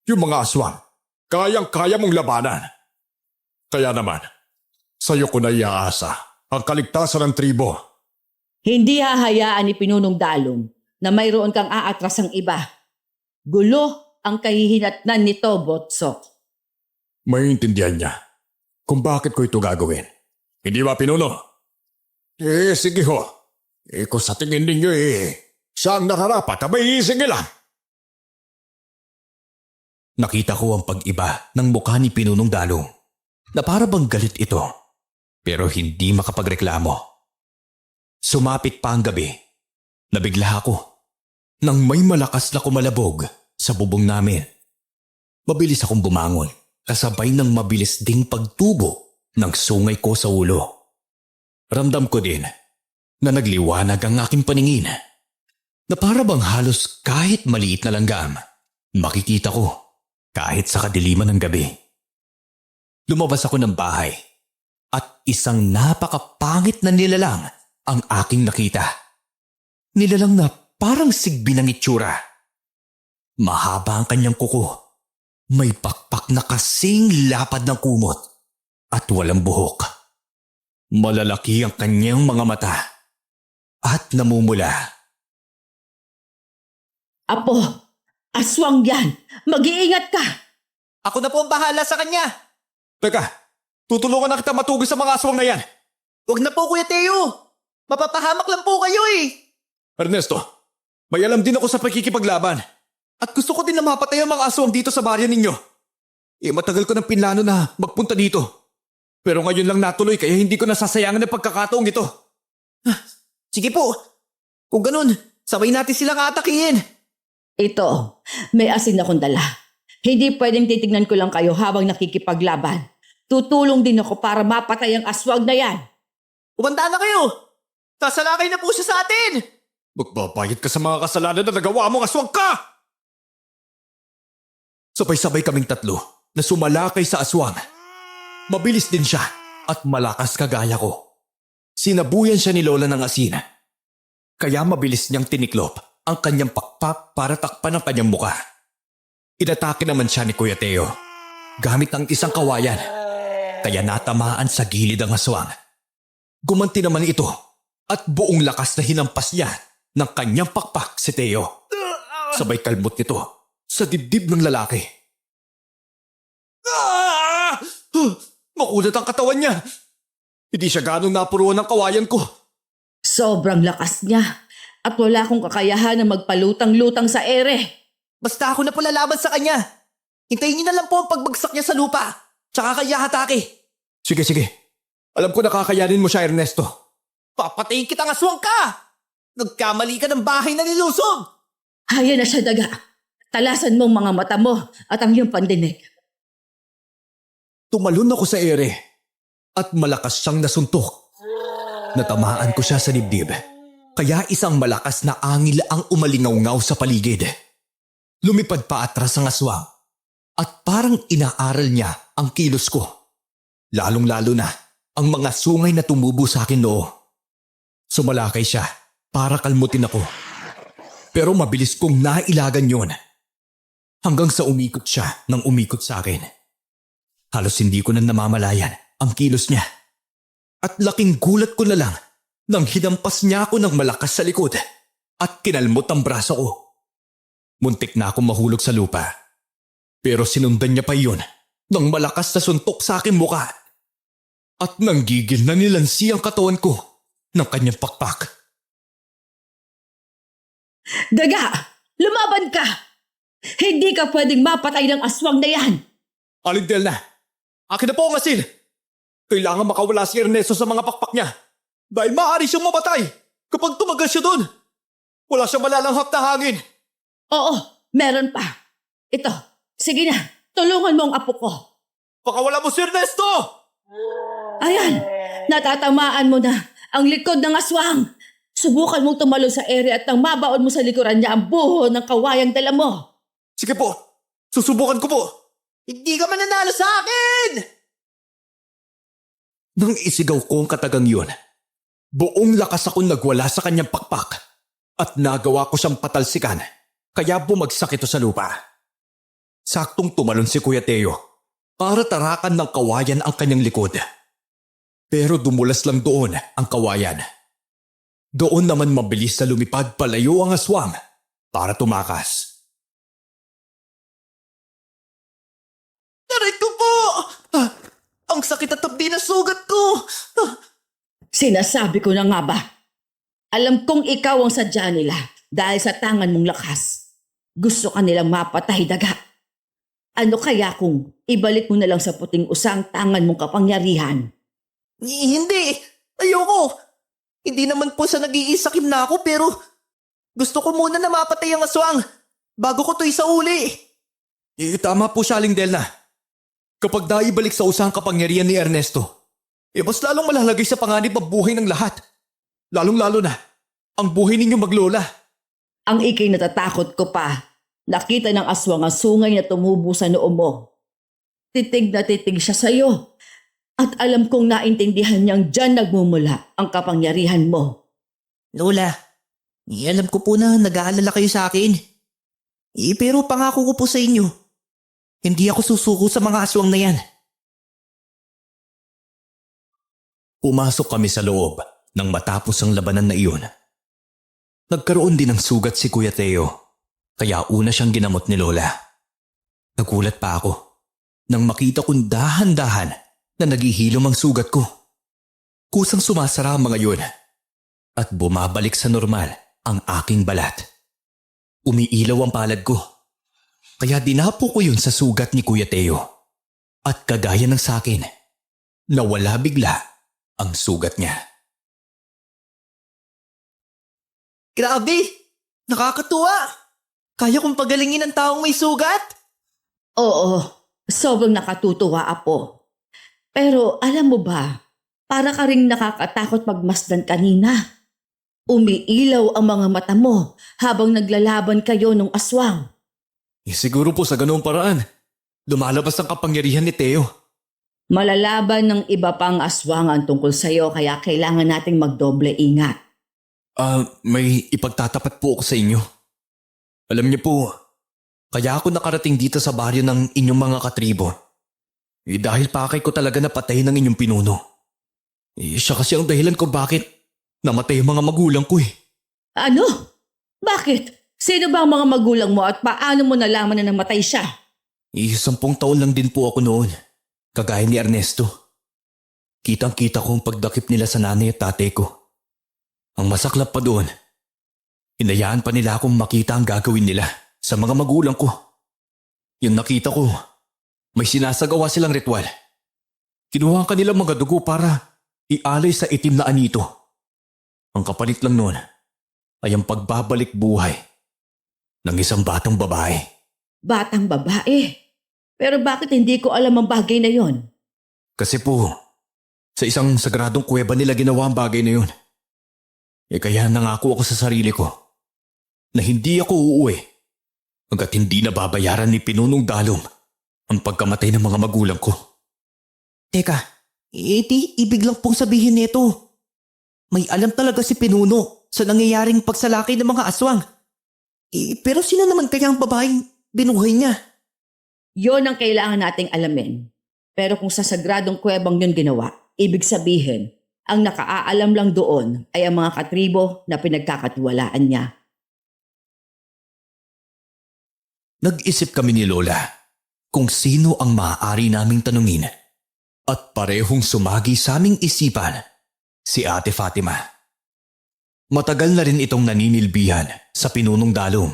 Yung mga aswang, kayang-kaya mong labanan. Kaya naman, sa'yo ko na iaasa ang kaligtasan ng tribo. Hindi hahayaan ni Pinunong Dalong na mayroon kang aatrasang iba. Gulo ang kahihinatnan nito, Botsok. Maintindihan niya kung bakit ko ito gagawin. Hindi ba, Pinuno? Sige ho. Kung sa tingin ninyo siya ang nararapat, abay sige lang. Nakita ko ang pag-iba ng mukha ni Pinunong Dalong na para bang galit ito pero hindi makapagreklamo. Sumapit pa ang gabi. Nabigla ako nang may malakas na kumalabog sa bubong namin. Mabilis akong bumangon, kasabay ng mabilis ding pagtubo ng sungay ko sa ulo. Ramdam ko din na nagliwanag ang aking paningin, na para bang halos kahit maliit na langgam, makikita ko kahit sa kadiliman ng gabi. Lumabas ako ng bahay at isang napakapangit na nilalang ang aking nakita. Nilalang na parang sigbi ng itsura. Mahaba ang kanyang kuko. May pakpak na kasing lapad ng kumot at walang buhok. Malalaki ang kanyang mga mata at namumula. Apo, aswang yan. Mag-iingat ka. Ako na po ang bahala sa kanya. Teka, tutulungan na kita matugis sa mga aswang na yan. Huwag na po, Kuya Teo. Mapapahamak lang po kayo eh. Ernesto, may alam din ako sa pagkikipaglaban. At gusto ko din na mapatay ang mga aswang dito sa baryo ninyo. Matagal ko ng pinlano na magpunta dito. Pero ngayon lang natuloy kaya hindi ko nasasayangan ng pagkakataong ito. Sige po. Kung ganun, sabay natin silang atakihin. Ito, may asin akong dala. Hindi pwedeng titignan ko lang kayo habang nakikipaglaban. Tutulong din ako para mapatay ang aswang na yan. Umanda na kayo. Sasalakay na po siya sa atin. Magbabayad ka sa mga kasalanan na nagawa mong aswang ka! Sabay-sabay kaming tatlo na sumalakay sa aswang. Mabilis din siya at malakas kagaya ko. Sinabuyan siya ni Lola ng asin. Kaya mabilis niyang tiniklop ang kanyang pakpak para takpan ang kanyang muka. Inatake naman siya ni Kuya Teo gamit ang isang kawayan. Kaya natamaan sa gilid ang aswang. Gumanti naman ito at buong lakas na hinampas niya ng kanyang pakpak si Teo. Sabay kalmot nito sa dibdib ng lalaki. Makulat ang katawan niya. Hindi siya ganong napuruan ng kawayan ko. Sobrang lakas niya. At wala akong kakayahan na magpalutang-lutang sa ere. Basta ako na po lalaban sa kanya. Hintayin niyo na lang po ang pagbagsak niya sa lupa. Tsaka kaya hatake. Sige. Alam ko nakakayanin mo siya, Ernesto. Papatayin kitang aswang ka. Nagkamali ka ng bahay na nilusog. Haya na siya, daga. Talasan mo ang mga mata mo at ang iyong pandinig. Tumalon ako sa ere at malakas siyang nasuntok. Natamaan ko siya sa dibdib. Kaya isang malakas na angil ang umalingaw-ngaw sa paligid. Lumipad pa atras ang aswang at parang inaaral niya ang kilos ko. Lalong-lalo na ang mga sungay na tumubo sa akin noo. Sumalakay siya para kalmutin ako. Pero mabilis kong nailagan yon. Hanggang sa umikot siya nang umikot sa akin. Halos hindi ko na namamalayan ang kilos niya. At laking gulat ko na lang nang hinampas niya ako ng malakas sa likod at kinalmot ang braso ko. Muntik na akong mahulog sa lupa. Pero sinundan niya pa iyon ng malakas na suntok sa aking muka. At nanggigil na nilansi ang katawan ko ng kanyang pakpak. Daga! Lumaban ka! Hindi ka pwedeng mapatay ng aswang na yan! Alindel na! Akin na po ang asin! Kailangan makawala si Ernesto sa mga pakpak niya dahil maaari siyang mamatay kapag tumagal siya doon. Wala siyang malalanghap na hangin. Oo, meron pa. Ito, sige na, tulungan mo ang apo ko. Pakawala mo si Ernesto! Ayan, natatamaan mo na ang likod ng aswang. Subukan mong tumalo sa ere at nang mabaon mo sa likuran niya ang buho ng kawayang dala mo. Sige po, susubukan ko po. Hindi ka mananalo sa akin! Nang isigaw ko ang katagang yun, buong lakas akong nagwala sa kanyang pakpak at nagawa ko siyang patalsikan kaya bumagsak ito sa lupa. Saktong tumalon si Kuya Teo para tarakan ng kawayan ang kanyang likod. Pero dumulas lang doon ang kawayan. Doon naman mabilis na lumipad palayo ang aswang para tumakas. Aray ko po! Ang sakit at tabdi na sugat ko! Sinasabi ko na nga ba? Alam kong ikaw ang sadya nila dahil sa tangan mong lakas. Gusto ka nilang mapatay, daga. Ano kaya kung ibalik mo na lang sa puting usa ang tangan mong kapangyarihan? Hindi! Ayoko! Hindi naman po sa nag-iisakim na ako pero gusto ko muna na mapatay ang aswang bago ko to isauli. Tama po siya, Aling Delna. Kapag naibalik sa usang kapangyarihan ni Ernesto, mas lalong malalagay sa panganib ang buhay ng lahat. Lalong-lalo na, ang buhay ninyo maglola. Ang ikay natatakot ko pa. Nakita ng aswang ang sungay na tumubo sa noo mo. Titig na titig siya sa'yo. At alam kong naintindihan niyang dyan nagmumula ang kapangyarihan mo. Lola, alam ko po na nag-aalala kayo sa akin. Pero pangako ko po sa inyo, hindi ako susuko sa mga aswang na yan. Pumasok kami sa loob nang matapos ang labanan na iyon. Nagkaroon din ng sugat si Kuya Teo, kaya una siyang ginamot ni Lola. Nagulat pa ako nang makita kong dahan-dahan na naghihilom ang sugat ko. Kusang sumasara ang mga yun at bumabalik sa normal ang aking balat. Umiilaw ang palad ko, kaya dinapo ko yun sa sugat ni Kuya Teo. At kagaya ng sakin, nawala bigla ang sugat niya. Grabe! Nakakatuwa! Kaya kong pagalingin ang taong may sugat? Oo, sobrang nakatutuwa, Apo. Pero alam mo ba, para ka ring nakakatakot magmasdan kanina. Umiilaw ang mga mata mo habang naglalaban kayo nung aswang. Siguro po sa ganoong paraan, lumalabas ang kapangyarihan ni Teo. Malalaban ng iba pang aswang ang tungkol sa'yo kaya kailangan nating magdoble ingat. May ipagtatapat po ako sa inyo. Alam niyo po, kaya ako nakarating dito sa baryo ng inyong mga katribo. Dahil pakay ko talaga napatayin ng inyong pinuno. Siya kasi ang dahilan ko bakit namatay ang mga magulang ko eh. Ano? Bakit? Sino ba ang mga magulang mo at paano mo nalaman na namatay siya? 10 taon lang din po ako noon, kagaya ni Ernesto. Kitang-kita ko ang pagdakip nila sa nanay at tatay ko. Ang masaklap pa doon, hinayaan pa nila akong makita ang gagawin nila sa mga magulang ko. Yung nakita ko, may sinasagawa silang ritual. Kinuha ang kanilang mga dugo para ialay sa itim na anito. Ang kapalit lang noon ay ang pagbabalik buhay ng isang batang babae. Batang babae? Pero bakit hindi ko alam ang bagay na yon? Kasi po, sa isang sagradong kuweba nila ginawa ang bagay na yun. Kaya nangako ako sa sarili ko na hindi ako uuwi hanggat hindi nababayaran ni Pinunong Dalom ang pagkamatay ng mga magulang ko. Teka, ibig lang pong sabihin nito. May alam talaga si Pinuno sa nangyayaring pagsalaki ng mga aswang. Pero sino naman kaya ang babaeng binuhay niya? Yon ang kailangan nating alamin. Pero kung sa sagradong kuwebang yun ginawa, ibig sabihin, ang nakaalam lang doon ay ang mga katribo na pinagkakatiwalaan niya. Nag-isip kami ni Lola kung sino ang maaari naming tanungin at parehong sumagi sa aming isipan si Ate Fatima. Matagal na rin itong naninilbihan sa Pinunong Dalom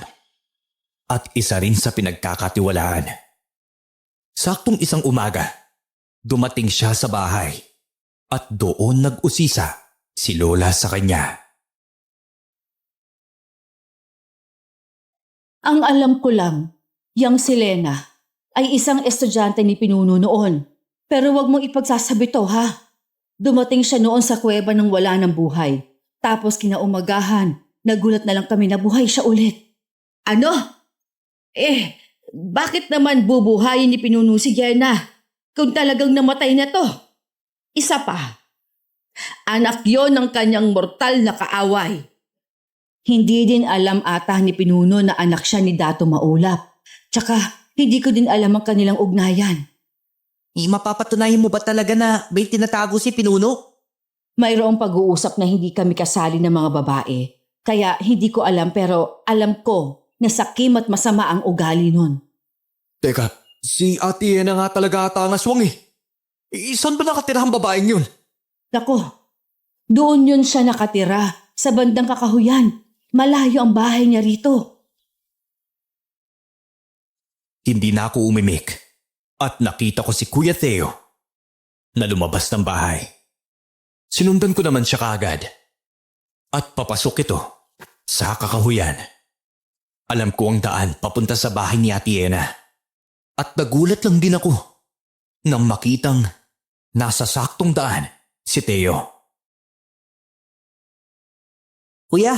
at isa rin sa pinagkakatiwalaan. Saktong isang umaga, dumating siya sa bahay at doon nag-usisa si Lola sa kanya. Ang alam ko lang, yang si Lena ay isang estudyante ni Pinuno noon. Pero wag mong ipagsasabi to, ha? Dumating siya noon sa kuweba nang wala ng buhay. Tapos kinaumagahan, nagulat na lang kami na buhay siya ulit. Ano? Bakit naman bubuhayin ni Pinuno si Jenna kung talagang namatay na to? Isa pa, anak yon ng kanyang mortal na kaaway. Hindi din alam ata ni Pinuno na anak siya ni Dato Maulap. Tsaka hindi ko din alam ang kanilang ugnayan. Mapapatunayan mo ba talaga na may tinatago si Pinuno? Mayroong pag-uusap na hindi kami kasali ng mga babae. Kaya hindi ko alam pero alam ko na sakim at masama ang ugali nun. Teka, si Ate Ena nga talaga ata ang aswang eh. Saan ba nakatira ang babaeng yun? Nako, doon yun siya nakatira sa bandang Kakahuyan. Malayo ang bahay niya rito. Hindi na ako umimik at nakita ko si Kuya Theo na lumabas ng bahay. Sinundan ko naman siya kaagad at papasok ito sa Kakahuyan. Alam ko ang daan papunta sa bahay ni Ate Ena. At nagulat lang din ako nang makitang nasa saktong daan si Teo. Kuya,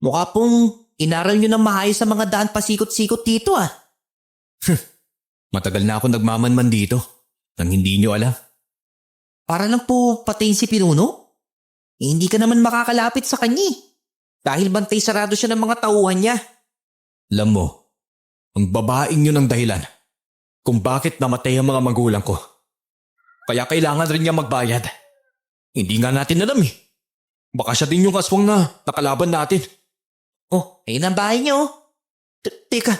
mukha pong inaral nyo ng maayos sa mga daan pasikot-sikot dito ah. Matagal na ako nagmamanman dito nang hindi nyo alam. Para lang po patayin si Pinuno. Hindi ka naman makakalapit sa kanya eh. Dahil bantay sarado siya ng mga tauhan niya. Alam mo, ang babaeng yun ang dahilan kung bakit namatay ang mga magulang ko. Kaya kailangan rin niya magbayad. Hindi nga natin alam eh. Baka siya din yung aswang na nakalaban natin. Oh, ayun ang bahay niyo. Teka,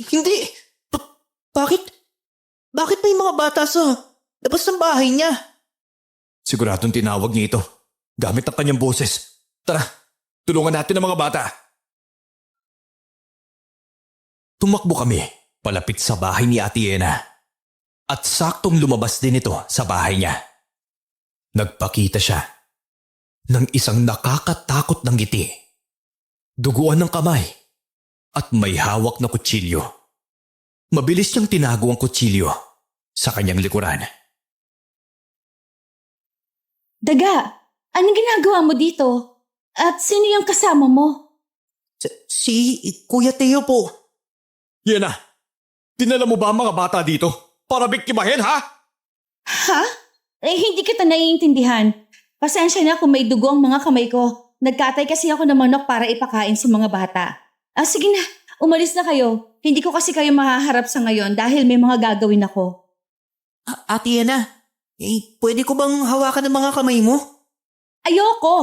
hindi. Bakit? Bakit may mga bata sa labas ng bahay niya? Siguradong tinawag niya ito gamit ang kanyang boses. Tara, tulungan natin ang mga bata. Tumakbo kami palapit sa bahay ni Ate Ena. At saktong lumabas din ito sa bahay niya. Nagpakita siya ng isang nakakatakot ng ngiti. Duguan ng kamay at may hawak na kutsilyo. Mabilis niyang tinago ang kutsilyo sa kanyang likuran. Daga, anong ginagawa mo dito? At sino yung kasama mo? Si Kuya Teo po. Yena, dinala mo ba ang mga bata dito para biktimahin, ha? Ha? Hindi kita naiintindihan. Pasensya na kung may dugo ang mga kamay ko. Nagkatay kasi ako ng manok para ipakain sa mga bata. Sige na, umalis na kayo. Hindi ko kasi kayo mahaharap sa ngayon dahil may mga gagawin ako. Ate Ena, pwede ko bang hawakan ng mga kamay mo? Ayoko!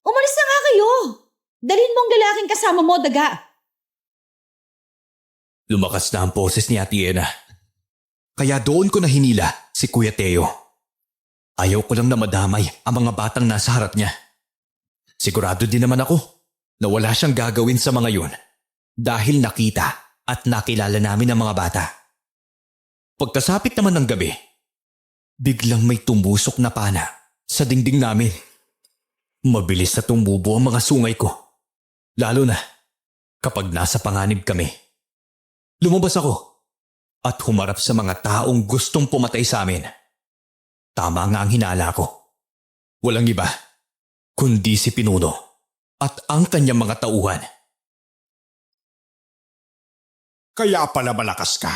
Umalis na nga kayo! Dalhin mo ang lalaking kasama mo, Daga. Lumakas na ang boses ni Ate Ena. Kaya doon ko na hinila si Kuya Teo. Ayaw ko lang na madamay ang mga batang nasa harap niya. Sigurado din naman ako na wala siyang gagawin sa mga yun dahil nakita at nakilala namin ang mga bata. Pagkasapit naman ng gabi, biglang may tumusok na pana sa dingding namin. Mabilis na tumubo ang mga sungay ko, lalo na kapag nasa panganib kami. Lumabas ako at humarap sa mga taong gustong pumatay sa amin. Tama nga ang hinala ko. Walang iba kundi si Pinuno at ang kanyang mga tauhan. Kaya pala malakas ka.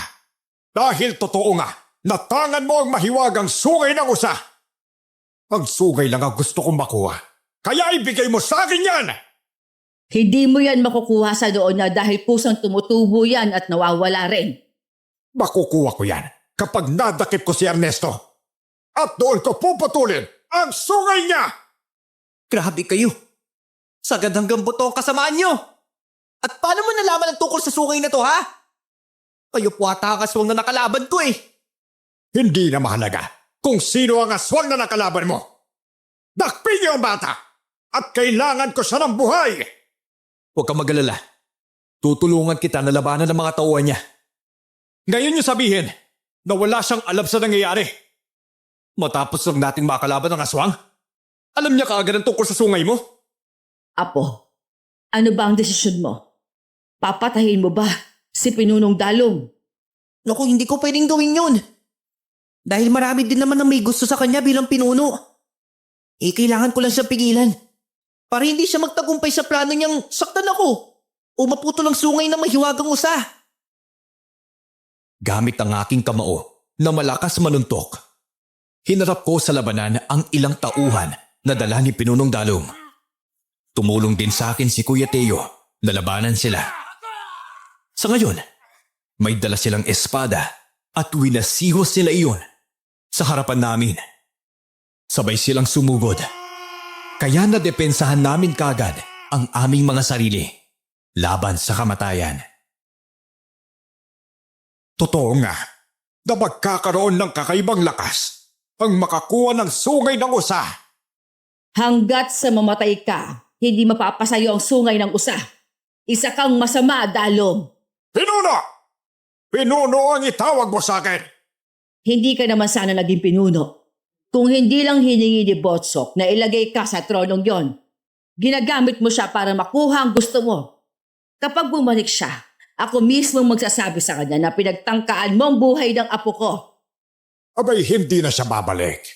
Dahil totoo nga, natangan mo ang mahiwagang sungay ng usa. Ang sungay lang ang gusto kong makuha. Kaya ibigay mo sa akin yan! Hindi mo yan makukuha sa doon na dahil pusang tumutubo yan at nawawala rin. Makukuha ko yan kapag nadakip ko si Ernesto. At doon ko puputulin ang sungay niya! Grabe kayo. Sagad hanggang buto ang kasamaan nyo. At paano mo nalaman ang tungkol sa sungay na to, ha? Kayo po ata ang aswang na nakalaban ko eh. Hindi na mahalaga kung sino ang aswang na nakalaban mo. Dakpin niyo ang bata at kailangan ko siya ng buhay. Huwag kang mag-alala. Tutulungan kita na labanan ng mga tauhan niya. Ngayon niyo sabihin na wala siyang alam sa nangyayari. Matapos lang nating makalaban ng aswang? Alam niya kaagad ang tungkol sa sungay mo? Apo, ano ba ang desisyon mo? Papatahin mo ba si Pinunong Dalong? Naku, hindi ko pwedeng gawin yun. Dahil marami din naman ang may gusto sa kanya bilang pinuno. Kailangan ko lang siyang pigilan. Para hindi siya magtagumpay sa plano niyang saktan ako o maputol ang sungay na mahiwagang usa. Gamit ang aking kamao na malakas manuntok, hinarap ko sa labanan ang ilang tauhan na dala ni Pinunong Dalong. Tumulong din sa akin si Kuya Teo na labanan sila. Sa ngayon, may dala silang espada at winasihos sila iyon sa harapan namin. Sabay silang sumugod. Kaya nadepensahan namin kagad ang aming mga sarili laban sa kamatayan. Totoo nga na magkakaroon ng kakaibang lakas ang makakuha ng sungay ng usa. Hanggat sa mamatay ka, hindi mapapasayo ang sungay ng usa. Isa kang masama, Dalong. Pinuno! Pinuno ang itawag mo sa akin. Hindi ka naman sana naging pinuno. Kung hindi lang hiningi ni Botsok na ilagay ka sa tronong yon, ginagamit mo siya para makuha ang gusto mo. Kapag bumalik siya Ako mismo magsasabi sa kanya na pinagtangkaan mo ang buhay ng apo ko. Abay, hindi na siya babalik.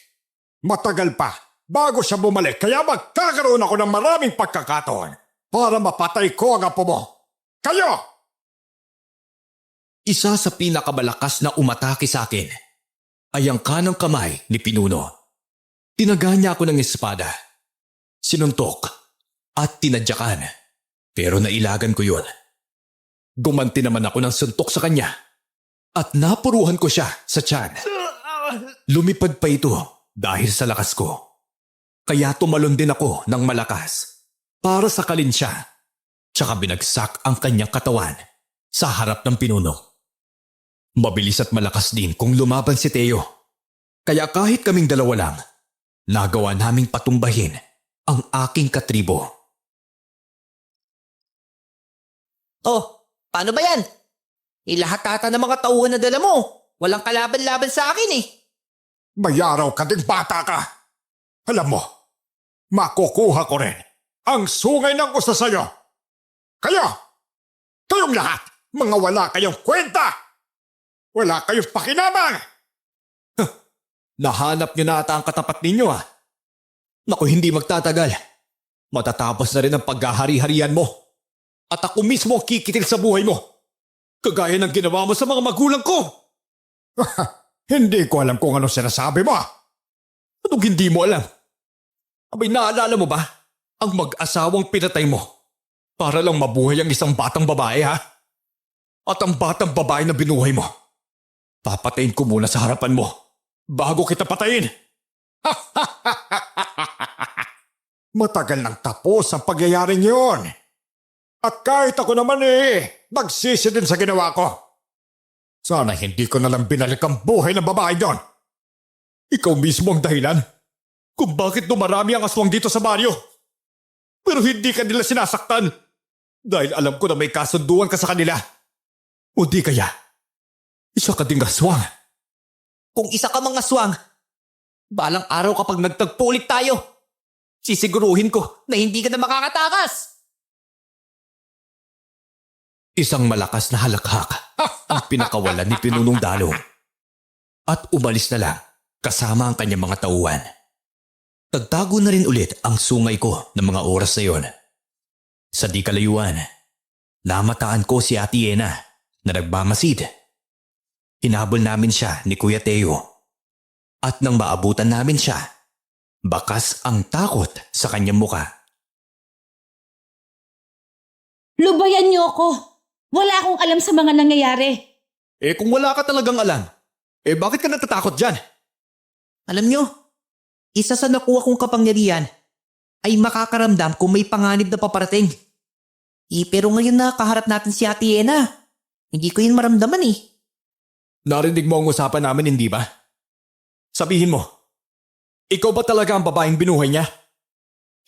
Matagal pa bago siya bumalik, kaya magkakaroon ako ng maraming pagkakataon para mapatay ko ang apo mo. Kayo! Isa sa pinakamalakas na umatake sa akin ay ang kanang kamay ni Pinuno. Tinaga niya ako ng espada, sinuntok at tinadyakan, pero nailagan ko yun. Gumanti naman ako ng suntok sa kanya at napuruhan ko siya sa tiyan. Lumipad pa ito dahil sa lakas ko. Kaya tumalon din ako ng malakas para sakalin siya, tsaka binagsak ang kanyang katawan sa harap ng Pinuno. Mabilis at malakas din kung lumaban si Teo. Kaya kahit kaming dalawa lang, nagawa naming patumbahin ang aking katribo. Oh, paano ba yan? Lahat ata ng mga tauhan na dala mo. Walang kalaban-laban sa akin eh. May araw ka ding bata ka. Alam mo, makukuha ko rin ang sungay ng usa sa'yo. Kayong lahat, mga wala kayong kwenta. Wala kayong pakinabang. Nahanap niyo na ata ang katapat ninyo ah. Naku, hindi magtatagal. Matatapos na rin ang paghahari-harian mo. At ako mismo ang kikitil sa buhay mo. Kagaya ng ginawa mo sa mga magulang ko. Hindi ko alam kung ano sinasabi mo. Anong hindi mo alam? Abay, naalala mo ba ang mag-asawang pinatay mo para lang mabuhay ang isang batang babae ha? At ang batang babae na binuhay mo, papatayin ko muna sa harapan mo bago kita patayin. Matagal nang tapos ang pagyayaring yun. At kahit ako naman nagsisi din sa ginawa ko. Sana hindi ko nalang binalik ang buhay ng babae yon. Ikaw mismo ang dahilan kung bakit dumarami ang aswang dito sa baryo. Pero hindi ka nila sinasaktan dahil alam ko na may kasunduan ka sa kanila. O di kaya, isa ka ding aswang. Kung isa ka mang aswang, balang araw kapag nagtagpo ulit tayo, sisiguruhin ko na hindi ka na makakatakas. Isang malakas na halakhak ang pinakawalan ni Pinunong Dalong. At umalis na lang kasama ang kanyang mga tauhan. Tagtago na rin ulit ang sungay ko ng mga oras na yon. Sa di kalayuan, namataan ko si Ate Yena na nagbamasid. Hinabol namin siya ni Kuya Teo. At nang maabutan namin siya, bakas ang takot sa kanyang muka. Lubayan niyo ako. Wala akong alam sa mga nangyayari. Kung wala ka talagang alam, bakit ka natatakot dyan? Alam nyo, isa sa nakuha kong kapangyarihan ay makakaramdam kung may panganib na paparating. Pero ngayon na kaharap natin si Ate Yena, hindi ko yun maramdaman eh. Narinig mo ang usapan namin, hindi ba? Sabihin mo, ikaw ba talaga ang babaeng binuhay niya?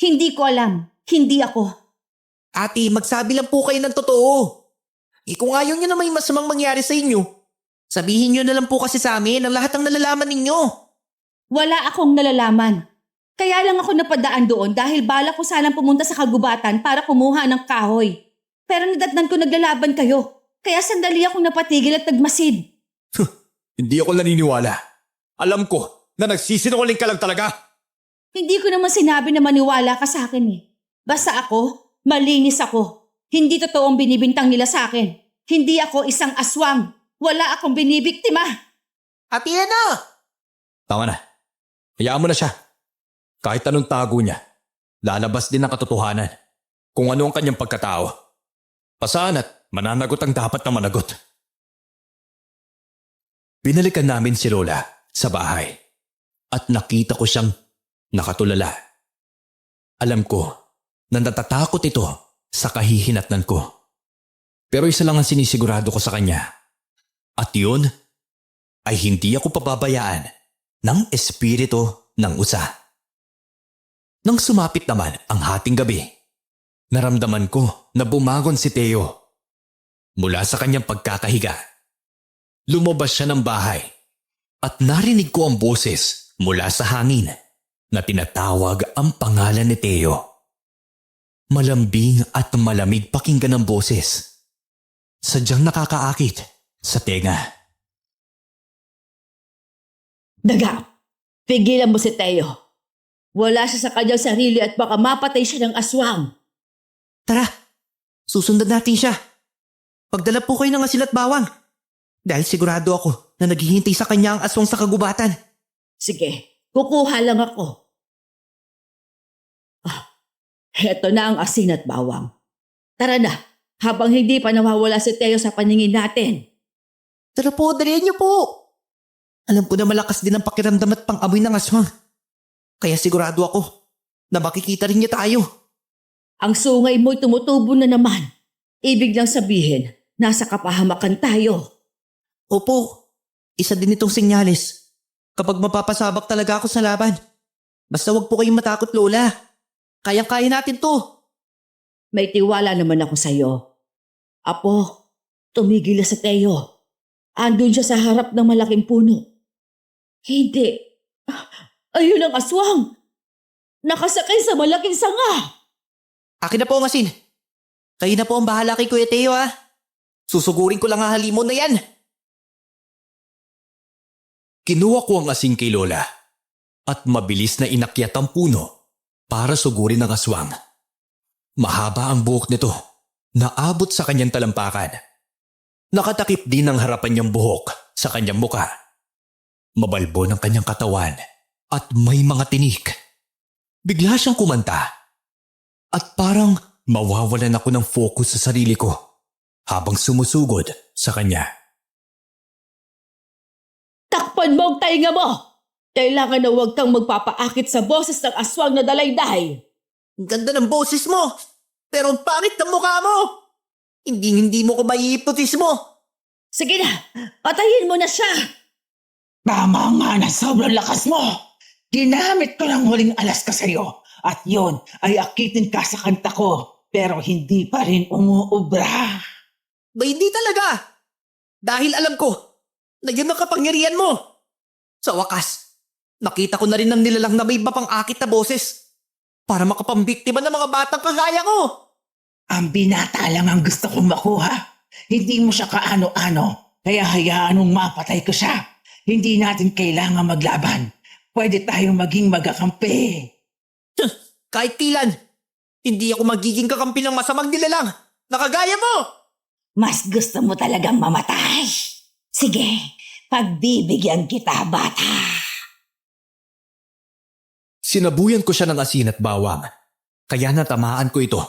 Hindi ko alam. Hindi ako. Ate, magsabi lang po kayo ng totoo. Kung ayaw nyo na may masamang mangyari sa inyo, sabihin nyo na lang po kasi sa amin ang lahat ng nalalaman ninyo. Wala akong nalalaman. Kaya lang ako napadaan doon dahil balak ko sanang pumunta sa kagubatan para kumuha ng kahoy. Pero nadatnan ko naglalaban kayo. Kaya sandali akong napatigil at nagmasid. Hindi ako naniniwala. Alam ko na nagsisinungaling ka lang talaga. Hindi ko naman sinabi na maniwala ka sa akin eh. Basta ako, malinis ako. Hindi totoo ang binibintang nila sa akin. Hindi ako isang aswang. Wala akong binibiktima. Ate Yena! Tama na. Hayaan mo na siya. Kahit anong tago niya, lalabas din ang katotohanan kung ano ang kanyang pagkatao. Pasaan at mananagot ang dapat na managot. Binalikan namin si Lola sa bahay at nakita ko siyang nakatulala. Alam ko na natatakot ito sa kahihinatnan ko. Pero isa lang ang sinisigurado ko sa kanya. At yun ay hindi ako pababayaan ng espiritu ng usa. Nang sumapit naman ang hating gabi, naramdaman ko na bumagon si Teo. Mula sa kanyang pagkakahiga, lumabas siya ng bahay at narinig ko ang boses mula sa hangin na tinatawag ang pangalan ni Teo. Malambing at malamig pakinggan ang boses. sadyang nakakaakit sa tenga. Daga, pigilan mo si Teo. Wala siya sa kanyang sarili at baka mapatay siya ng aswang. Tara, susundan natin siya. Pagdala po kayo ng asin at bawang. Dahil sigurado ako na naghihintay sa kanya ang aswang sa kagubatan. Sige, kukuha lang ako. Heto na ang asin at bawang. Tara na, habang hindi pa nawawala si Teo sa paningin natin. Tara po, dalihan niyo po. Alam ko na malakas din ang pakiramdam at pang-amoy ng aswang. Kaya sigurado ako na makikita rin niya tayo. Ang sungay mo'y tumutubo na naman. Ibig lang sabihin, nasa kapahamakan tayo. Opo, isa din itong senyales. Kapag mapapasabak talaga ako sa laban. Basta wag po kayong matakot, Lola. Kayang-kaya natin to. May tiwala naman ako sa'yo. Apo, tumigil na sa Teo. Andun siya sa harap ng malaking puno. Hindi. Ayun ang aswang. Nakasakay sa malaking sanga. Akin na po ang asin. Kayo na po ang bahala kay Kuya Teo, ha. Susugurin ko lang ang halimon na yan. Kinuha ko ang asin kay Lola at mabilis na inakyat ang puno para sugurin ang aswang. Mahaba ang buhok nito, naabot sa kanyang talampakan. Nakatakip din ang harapan niyang buhok sa kanyang muka. Mabalbo ng kanyang katawan at may mga tinik. Bigla siyang kumanta at parang mawawalan ako ng focus sa sarili ko habang sumusugod sa kanya. Takpan mo ang tainga mo! Kailangan na huwag kang magpapaakit sa boses ng aswang na dalayday. Ang ganda ng boses mo. Pero ang pangit ng mukha mo. Hindi mo ko maiipotismo. Sige na, patayin mo na siya! Tama nga na sobrang lakas mo. Ginamit ko ng huling alas ka sa'yo. At yon ay akitin ka sa kanta ko. Pero hindi pa rin umuubra. Ba hindi talaga. Dahil alam ko na yun ang kapangyarihan mo. Sa wakas, nakita ko na rin ng nilalang na may iba pang akit na boses para makapambiktima ng mga batang kagaya ko. Ang binata lang ang gusto kong makuha. Hindi mo siya kaano-ano. Kaya hayaan mong mapatay ko siya. Hindi natin kailangan maglaban. Pwede tayong maging magakampi. Kahit kailan, hindi ako magiging kakampi ng masamang nilalang na kagaya mo. Mas gusto mo talagang mamatay. Sige, pagbibigyan kita, bata. Sinabuyan ko siya ng asin at bawang, kaya natamaan ko ito.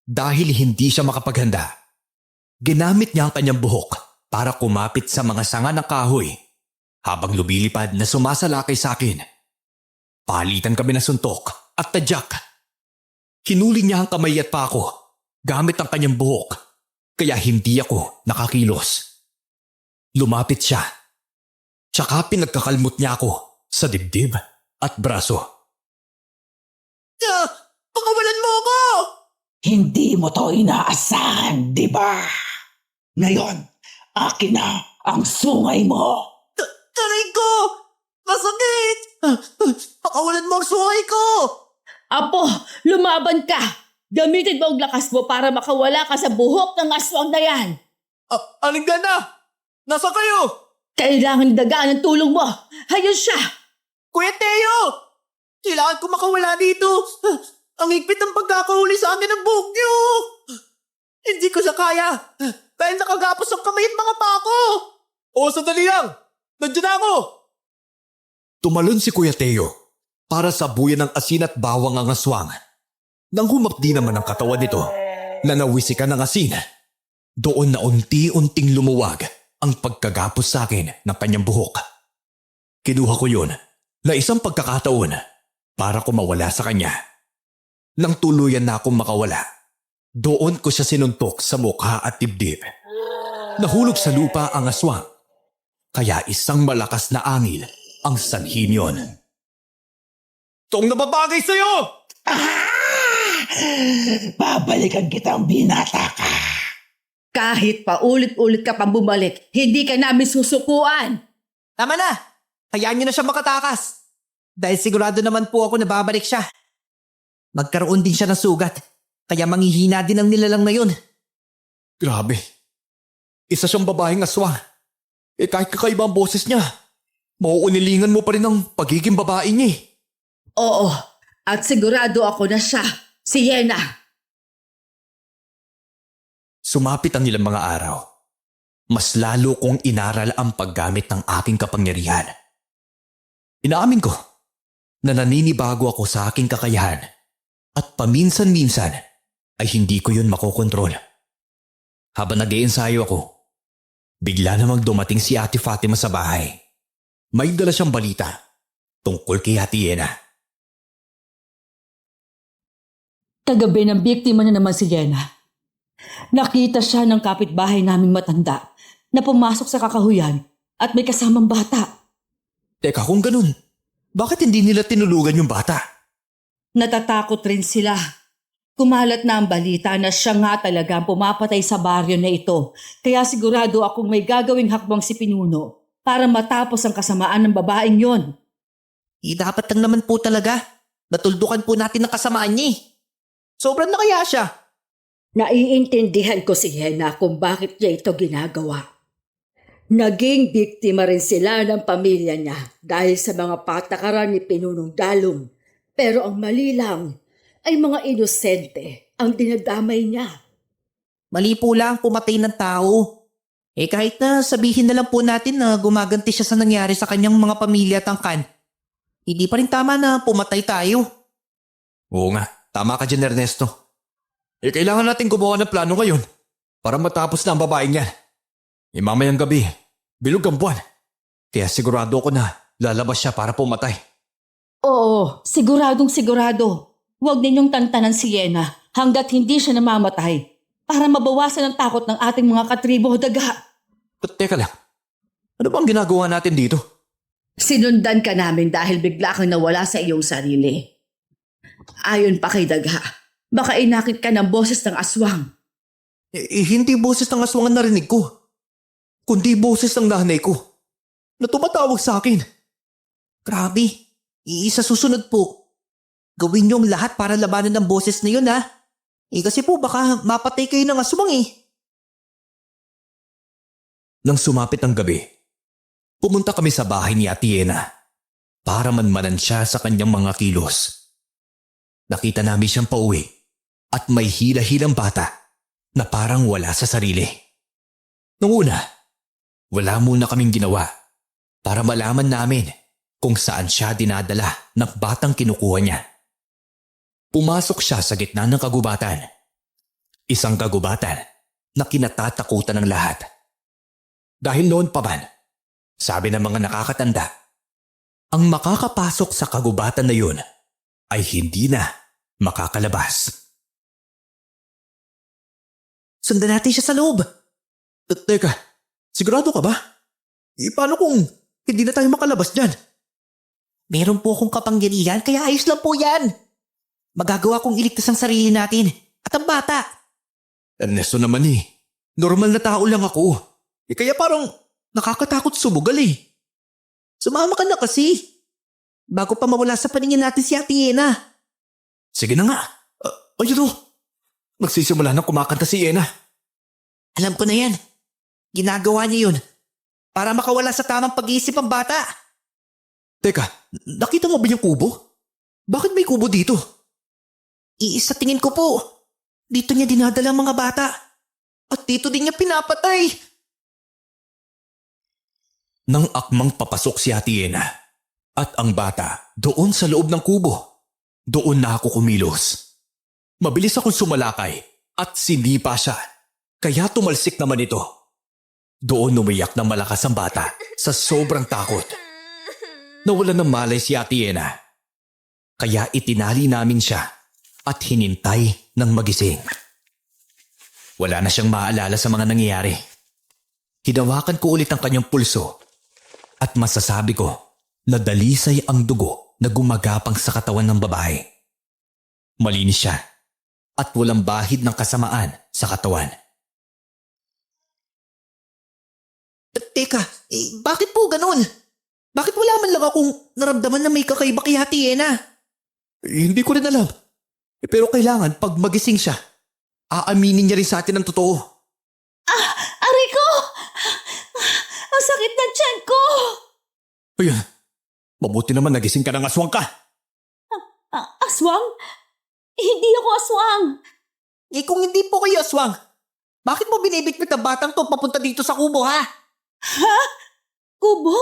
Dahil hindi siya makapaghanda, ginamit niya ang kanyang buhok para kumapit sa mga sanga ng kahoy habang lumilipad na sumasalakay sa akin. Palitan kami ng suntok at tadyak. Hinuli niya ang kamay at pako gamit ang kanyang buhok, kaya hindi ako nakakilos. Lumapit siya, tsaka pinagkakalmot niya ako sa dibdib at braso. Pakawalan mo ako! Hindi mo to inaasahan, di ba? Ngayon, akin na ang sungay mo. Taray ko! Masakit! Pakawalan mo ang suhay ko! Apo, lumaban ka! Gamitin mo ang lakas mo para makawala ka sa buhok ng aswang na yan. Alinggan na! Nasa kayo? Kailangan dagaan ng tulong mo. Hayun siya! Kuya Teo! Kailangan ko makawala dito. Ang higpit ng pagkakahuli sa akin ng buhok niyo. Hindi ko siya kaya. Dahil nakagapos ang kamay at mga pako. Sandali lang. Nandiyan na ako. Tumalon si Kuya Teo para sabuyan ng asin at bawang ang aswang. Nang humapdi naman ang katawan nito, nanawisikan ng asin. Doon na unti-unting lumuwag ang pagkagapos sa akin ng kanyang buhok. Kinuha ko yun na isang pagkakataon para ko mawala sa kanya. Nang tuluyan na akong makawala, doon ko siya sinuntok sa mukha at dibdib. Nahulog sa lupa ang aswang, kaya isang malakas na angil ang sanhi niyon. Itong nababagay sa'yo! Babalikan kitang binata ka. Kahit pa ulit-ulit ka pang bumalik, hindi ka namin susukuan. Tama na! Hayaan niyo na siya makatakas. Dahil sigurado naman po ako na babalik siya. Magkaroon din siya ng sugat, kaya manghihina din ang nilalang na yun. Grabe, Isa siyang babaeng aswang. Kahit kakaiba ang boses niya, mauunilingan mo pa rin ang pagiging babae niya eh. Oo, at sigurado ako na siya, si Yena. Sumapit ang ilang mga araw. Mas lalo kong inaral ang paggamit ng aking kapangyarihan. Inaamin ko na naninibago ako sa aking kakayahan at paminsan-minsan ay hindi ko yun makokontrol. Habang nag-iensayo ako, bigla namang dumating si Ate Fatima sa bahay. May dala siyang balita tungkol kay Ate Yena. Kagabi ng biktima na naman si Yena. Nakita siya ng kapitbahay naming matanda na pumasok sa kakahuyan at may kasamang bata. Teka kung ganun, bakit hindi nila tinulugan yung bata? Natatakot rin sila. Kumalat na ang balita na siya nga talaga ang pumapatay sa baryo na ito. Kaya sigurado akong may gagawing hakbang si Pinuno para matapos ang kasamaan ng babaeng yon. Dapat lang naman po talaga. Natuldukan po natin ang kasamaan niya eh. Sobrang na kaya siya. Naiintindihan ko si Yena kung bakit niya ito ginagawa. Naging biktima rin sila ng pamilya niya dahil sa mga patakaran ni Pinunong Dalong. Pero ang mali lang ay mga inosente ang dinadamay niya. Mali po lang pumatay ng tao. Kahit na sabihin na lang po natin na gumaganti siya sa nangyari sa kanyang mga pamilya at angkan, hindi pa rin tama na pumatay tayo. Oo nga, tama ka dyan Ernesto. Kailangan natin gumawa ng plano ngayon para matapos na ang babaeng yan. Mamayang gabi, bilog ang buwan. Kaya sigurado ko na lalabas siya para pumatay. Oo, siguradong sigurado. Huwag ninyong tantanan si Yena hanggat hindi siya namamatay para mabawasan ang takot ng ating mga katribo daga. Teka lang, ano bang ginagawa natin dito? Sinundan ka namin dahil bigla kang nawala sa iyong sarili. Ayon pa kay Daga, baka inakit ka ng boses ng aswang. Hindi boses ng aswang ang narinig ko, kundi boses ng nanay ko na tumatawag sa akin. Grabe, sa susunod po. Gawin niyo ang lahat para labanan ng boses na yun ha. Kasi po baka mapatay kayo ng aswang eh. Nang sumapit ang gabi, pumunta kami sa bahay ni Ate Yena para manmanan siya sa kanyang mga kilos. Nakita namin siyang pauwi at may hila-hilang bata na parang wala sa sarili. Nung una, wala muna kaming ginawa para malaman namin kung saan siya dinadala ng batang kinukuha niya. Pumasok siya sa gitna ng kagubatan. Isang kagubatan na kinatatakutan ng lahat. Dahil noon pa man, sabi ng mga nakakatanda, ang makakapasok sa kagubatan na yun ay hindi na makakalabas. Sundan natin siya sa loob. Teka, sigurado ka ba? Paano kung hindi na tayo makalabas dyan? Meron po akong kapangyarihan kaya ayos lang po yan. Magagawa kong iligtas ang sarili natin at ang bata. Ernesto naman eh, normal na tao lang ako. Kaya parang nakakatakot sumugal eh. Sumama ka na kasi. Bago pa mawala sa paningin natin si Ate Yena. Sige na nga. Ayun o. Nagsisimula na kumakanta si Yena. Alam ko na yan. Ginagawa niya yun para makawala sa tamang pag-iisip ang bata. Teka, nakita mo ba yung kubo? Bakit may kubo dito? Sa tingin ko po, dito niya dinadala ang mga bata. At dito din niya pinapatay. Nang akmang papasok si Ate Yena at ang bata doon sa loob ng kubo, doon na ako kumilos. Mabilis akong sumalakay at sinipa siya, kaya tumalsik naman ito. Doon umiyak ng malakas ang bata sa sobrang takot. Nawala ng malay si Ate Yena, kaya itinali namin siya at hinintay ng magising. Wala na siyang maalala sa mga nangyayari. Hinawakan ko ulit ang kanyang pulso at masasabi ko na dalisay ang dugo na gumagapang sa katawan ng babae. Malinis siya at walang bahid ng kasamaan sa katawan. Teka, bakit po ganun? Bakit wala man lang akong naramdaman na may kakaiba kay Ate Yena? Hindi ko rin alam. Pero kailangan pag magising siya, aaminin niya rin sa atin ang totoo. Aray ko! sakit na tiyan ko! Ayun, mabuti naman nagising ka ng aswang ka. Aswang? Hindi ako aswang. Kung hindi po kayo aswang, bakit mo binibitbit ang batang to papunta dito sa kubo, ha? Kubo?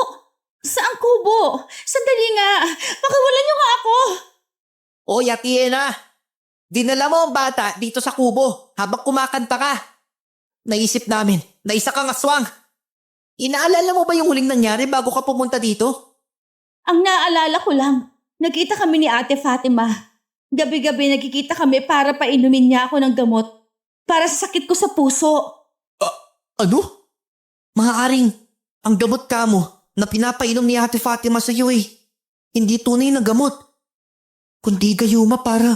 Saang kubo? Sandali nga. Pakawalan niyo nga ako. Oy, Ate Yena, dinala mo ang bata dito sa kubo habang kumakanta ka. Naisip namin na isa kang aswang. Inaalala mo ba yung huling nangyari bago ka pumunta dito? Ang naalala ko lang, nagkita kami ni Ate Fatima. Gabi-gabi nagkikita kami para painumin niya ako ng gamot para sa sakit ko sa puso. Ano? Maaaring ang gamot ka mo na pinapainom ni Ate Fatima sa iyo hindi tunay na gamot, kundi gayuma para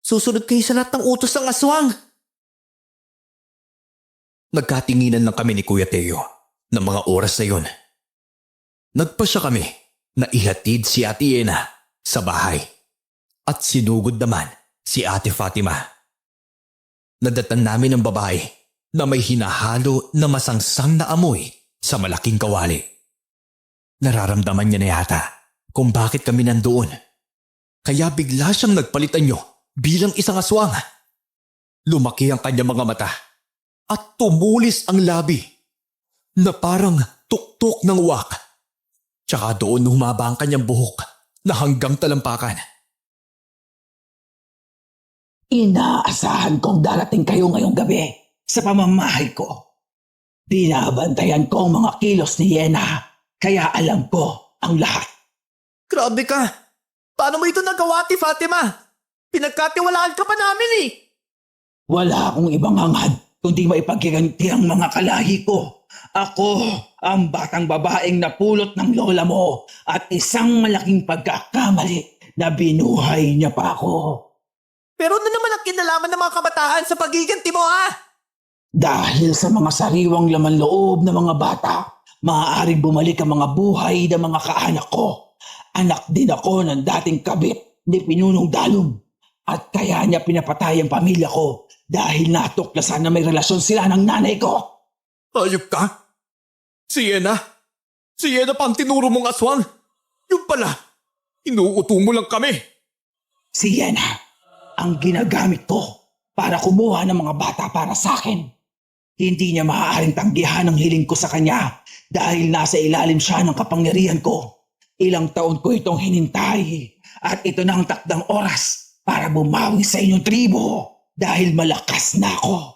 susunod kayo sa lahat ng utos ng aswang. Nagkatinginan lang kami ni Kuya Teo ng mga oras na yun. Nagpasya kami na ihatid si Ate Yena sa bahay at sinugod naman si Ate Fatima. Nadatan namin ang babae na may hinahalo na masangsang na amoy sa malaking kawali. Nararamdaman niya na yata kung bakit kami nandoon. Kaya bigla siyang nagpalitan niyo bilang isang aswang. Lumaki ang kanyang mga mata at tumulis ang labi na parang tuktok ng uwak. Tsaka doon humaba ang kanyang buhok na hanggang talampakan. Inaasahan kong darating kayo ngayong gabi sa pamamahay ko. Binabantayan ko ang mga kilos ni Yena, kaya alam ko ang lahat. Grabe ka! Paano mo ito nagawa, Ate Fatima? Pinagkatiwalaan ka pa namin Wala akong ibang hangad kundi maipagiganti ang mga kalahi ko. Ako ang batang babaeng napulot ng lola mo at isang malaking pagkakamali na binuhay niya pa ako. Pero ano naman ang kinalaman ng mga kabataan sa pagiganti mo, ha? Dahil sa mga sariwang laman loob ng mga bata, maaaring bumalik ang mga buhay ng mga kaanak ko. Anak din ako ng dating kabit ni Pinunong Dalong. At kaya niya pinapatay ang pamilya ko dahil natuklasan na may relasyon sila ng nanay ko. Ayop ka? Si Yena? Si Yena pa ang tinuro mong aswang? Yung pala, inuuto mo lang kami. Si Yena ang ginagamit ko para kumuha ng mga bata para sa akin. Hindi niya maaaring tanggihan ang hiling ko sa kanya dahil nasa ilalim siya ng kapangyarihan ko. Ilang taon ko itong hinintay at ito na ang takdang oras para bumawi sa inyong tribo dahil malakas na ako.